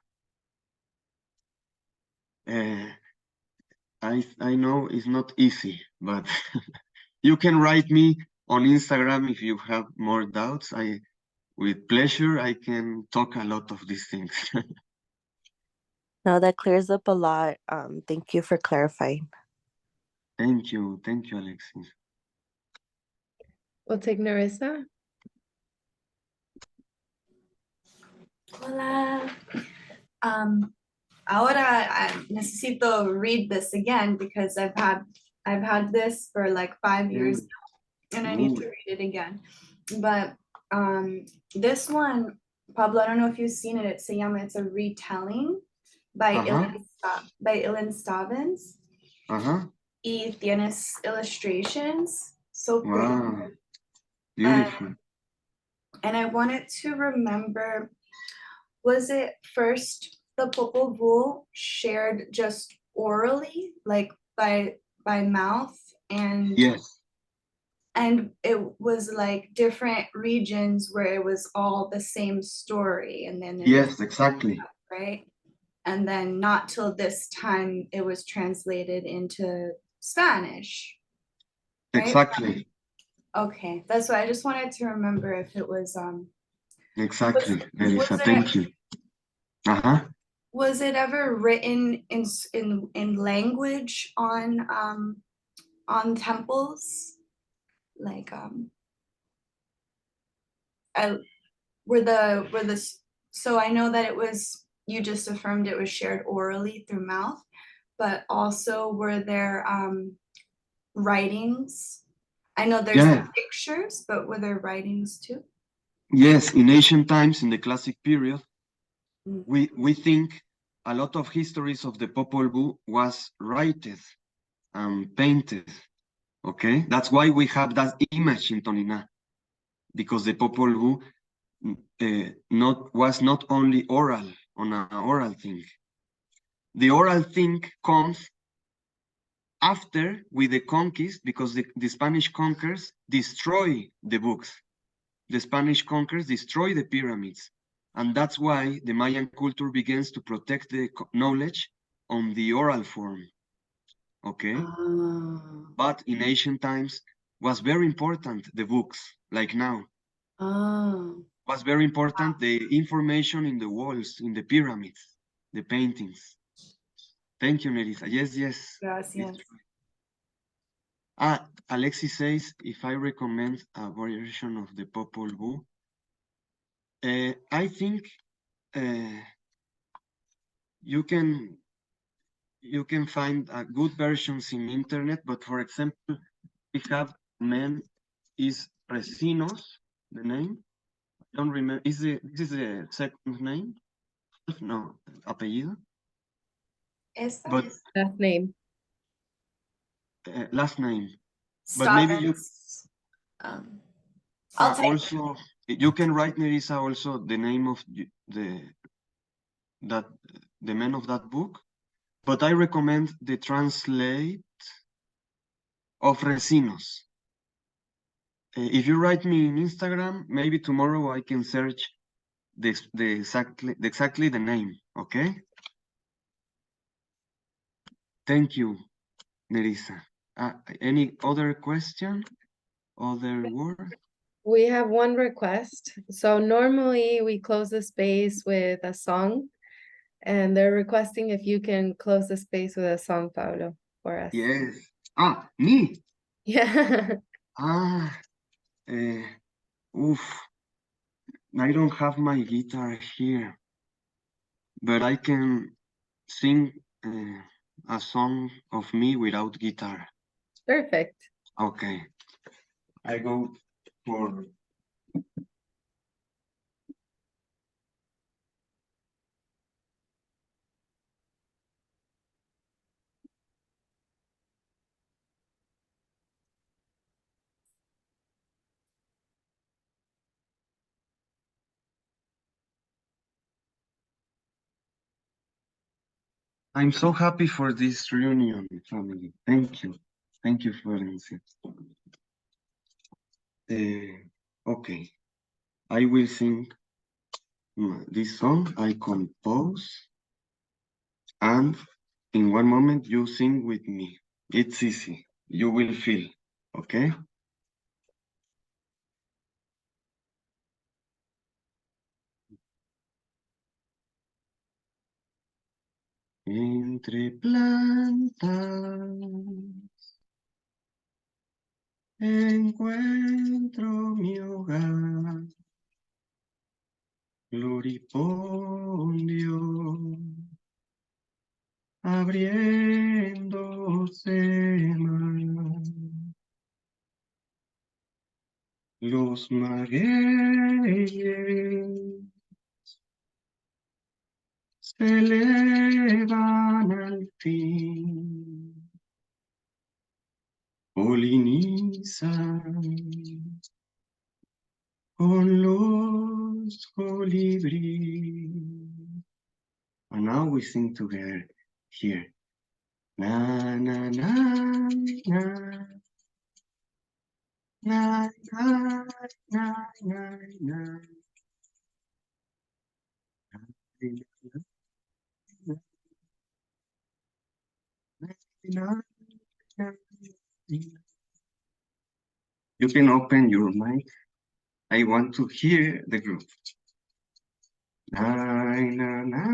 I know it's not easy, but you can write me on Instagram if you have more doubts. With pleasure, I can talk a lot of these things. No, that clears up a lot. Thank you for clarifying. Thank you, Alexis. We'll take Nerissa. Hola. Ahora necesito read this again because I've had this for like 5 years now, and I need to read it again. But this one, Pablo, I don't know if you've seen it. It's a retelling by Ilan Stavins. Y tienes illustrations. So pretty. Wow, beautiful. And I wanted to remember, was it first the Popol Vuh shared just orally, like by mouth, and Yes, and it was like different regions where it was all the same story, and then yes, exactly. right, and then not till this time it was translated into Spanish, right? Exactly. Okay, that's why I just wanted to remember if it was Exactly, Melissa, thank you. Was it ever written in language on temples? Like so I know that it was, you just affirmed it was shared orally through mouth, but also were there writings? I know there's the pictures, but were there writings too? Yes, in ancient times, in the classic period, we think a lot of histories of the Popol Vuh was written and painted. Okay, that's why we have that image in Tonina, because the Popol Vuh was not only oral on an oral thing. The oral thing comes after with the conquest, because the Spanish conquerors destroy the books. The Spanish conquerors destroy the pyramids. And that's why the Mayan culture begins to protect the knowledge on the oral form. Okay? But in ancient times was very important, the books, like now. Was very important, the information in the walls, in the pyramids, the paintings. Thank you, Nerissa. Yes. Gracias. Alexis says, if I recommend a version of the Popol Vuh, I think you can find good versions in internet, but for example, we have men is Resinos, the name. I don't remember. This is the second name? No, apellido. But Last name. last name. But maybe you also you can write, Nerissa, also the name of the man of that book. But I recommend the translate of Resinos. If you write me in Instagram, maybe tomorrow I can search exactly the name. Okay. Thank you, Nerissa. Any other question? Other word? We have one request. So normally we close the space with a song, and they're requesting if you can close the space with a song, Pablo, for us. Yes. Me? Yeah. Oof. I don't have my guitar here, but I can sing a song of me without guitar. Perfect. Okay. I go for... I'm so happy for this reunion, family. Thank you. Thank you, Florence. Okay. I will sing This song I compose, and in one moment you sing with me. It's easy. You will feel, okay? Entre plantas encuentro mi hogar, floripondio, abriéndose más. Los magueyes se elevan al fin, polinizan con los colibríes. And now we sing together here. Na na na na na na na na na. You can open your mic. I want to hear the group. Na na na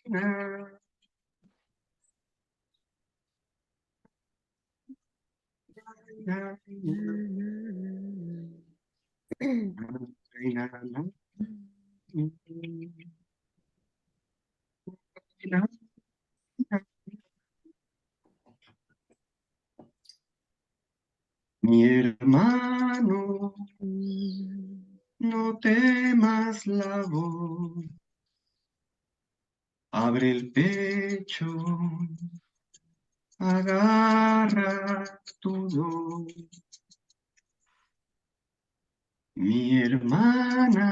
na. Na, na, na, na, na. Mi hermano, no temas la voz, abre el pecho, agarra tu voz. Mi hermana,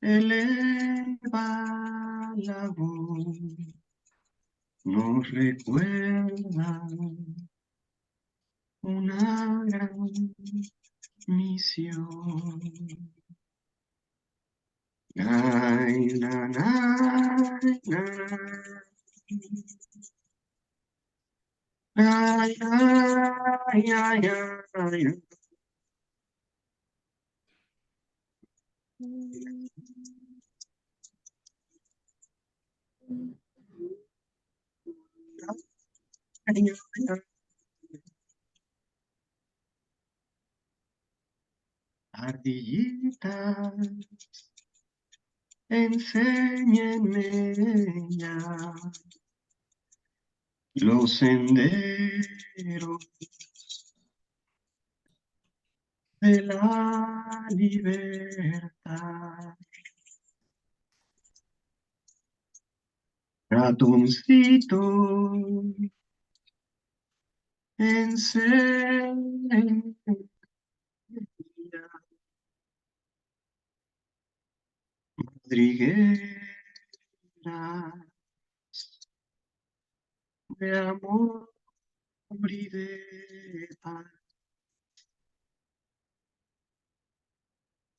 eleva la voz, nos recuerda una gran misión. Ay, na, na, na. Ay, ay, ay, ay. Ardillita, enséñenme ya los senderos de la libertad. Ratoncito, enséñenme ya madrigueras de amor y de paz.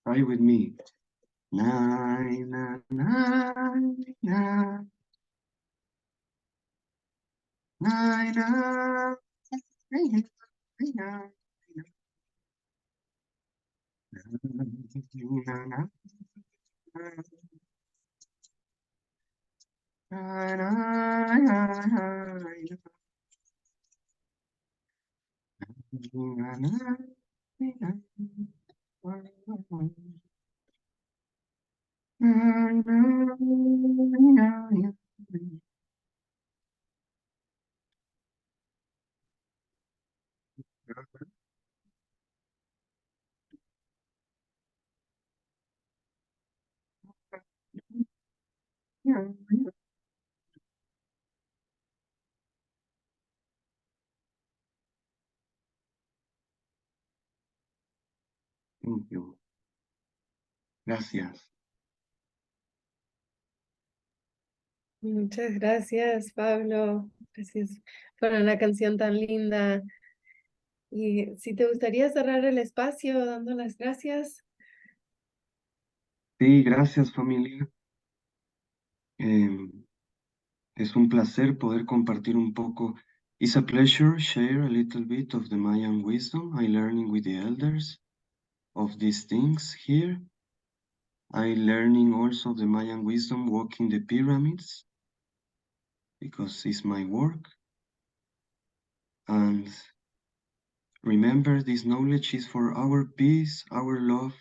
Try with me. Na, na, na, na, na, na, na, na, Thank you. Gracias. Muchas gracias, Pablo. Gracias por una canción tan linda. Y si te gustaría cerrar el espacio dando las gracias. Sí, gracias familia. Es un placer poder compartir un poco. It's a pleasure share a little bit of the Mayan wisdom I learning with the elders of these things here. I learning also the Mayan wisdom walking the pyramids because it's my work. And remember, this knowledge is for our peace, our love,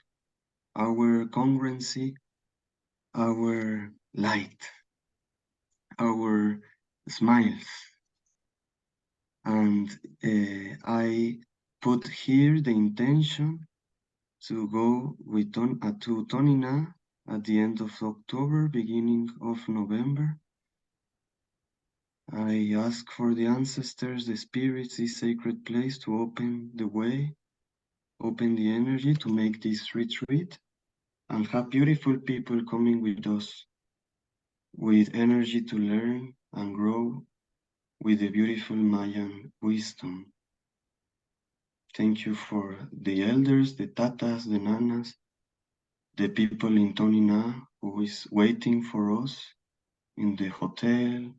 our congruency, our light, our smiles. And I put here the intention to go with to Tonina at the end of October, beginning of November. I ask for the ancestors, the spirits, this sacred place to open the way, open the energy to make this retreat and have beautiful people coming with us with energy to learn and grow with the beautiful Mayan wisdom. Thank you for the elders, the tatas, the nanas, the people in Tonina who is waiting for us in the hotel,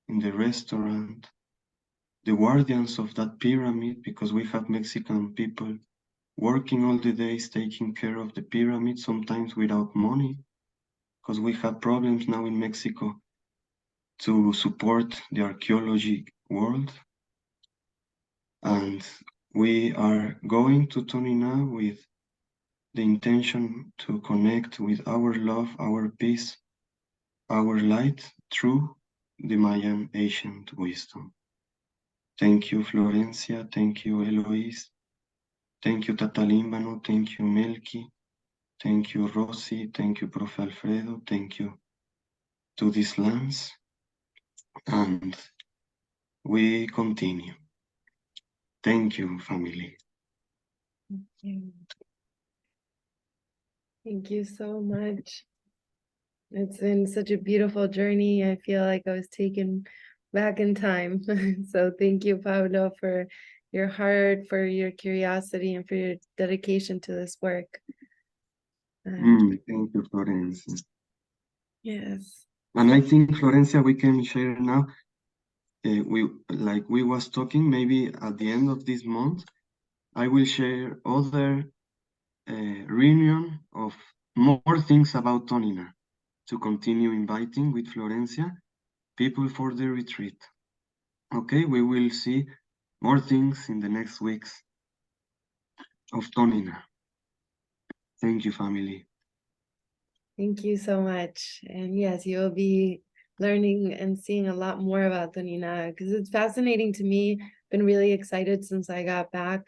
in the restaurant, the guardians of that pyramid, because we have Mexican people working all the days taking care of the pyramid, sometimes without money, because we have problems now in Mexico to support the archaeology world. And we are going to Tonina with the intention to connect with our love, our peace, our light through the Mayan ancient wisdom. Thank you, Florencia. Thank you, Eloise. Thank you, Tatalimbano. Thank you, Melky. Thank you, Rosy. Thank you, Prof. Alfredo. Thank you to these lands. And we continue. Thank you, family. Thank you so much. It's been such a beautiful journey. I feel like I was taken back in time. So thank you, Pablo, for your heart, for your curiosity, and for your dedication to this work. Thank you, Florencia. Yes. And I think, Florencia, we can share now. We was talking, maybe at the end of this month, I will share other reunion of more things about Tonina to continue inviting with Florencia people for the retreat. Okay, we will see more things in the next weeks of Tonina. Thank you, family. Thank you so much. And yes, you'll be learning and seeing a lot more about Tonina because it's fascinating to me. Been really excited since I got back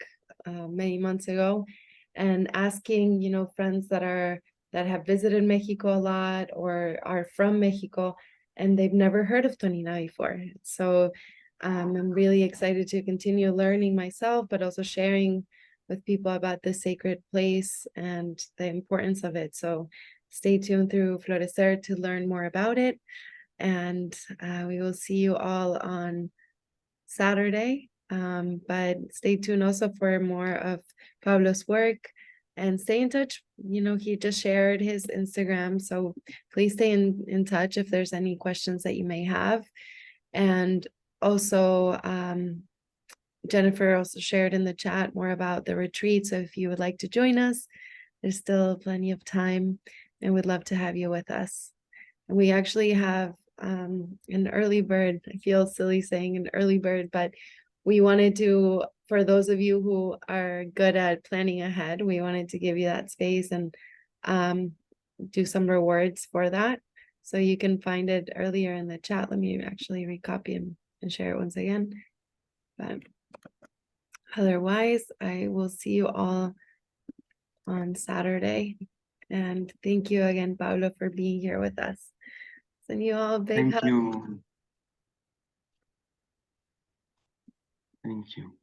many months ago, and asking, friends that have visited Mexico a lot or are from Mexico, and they've never heard of Tonina before. So I'm really excited to continue learning myself, but also sharing with people about this sacred place and the importance of it. So stay tuned through Florecer to learn more about it. And we will see you all on Saturday. But stay tuned also for more of Pablo's work and stay in touch. He just shared his Instagram. So please stay in touch if there's any questions that you may have. And also, Jennifer also shared in the chat more about the retreat. So if you would like to join us, there's still plenty of time and we'd love to have you with us. And we actually have an early bird. I feel silly saying an early bird, but we wanted to, for those of you who are good at planning ahead, we wanted to give you that space and do some rewards for that. So you can find it earlier in the chat. Let me actually recopy and share it once again. But otherwise, I will see you all on Saturday. And thank you again, Pablo, for being here with us. Send you all a big hug. Thank you. Thank you.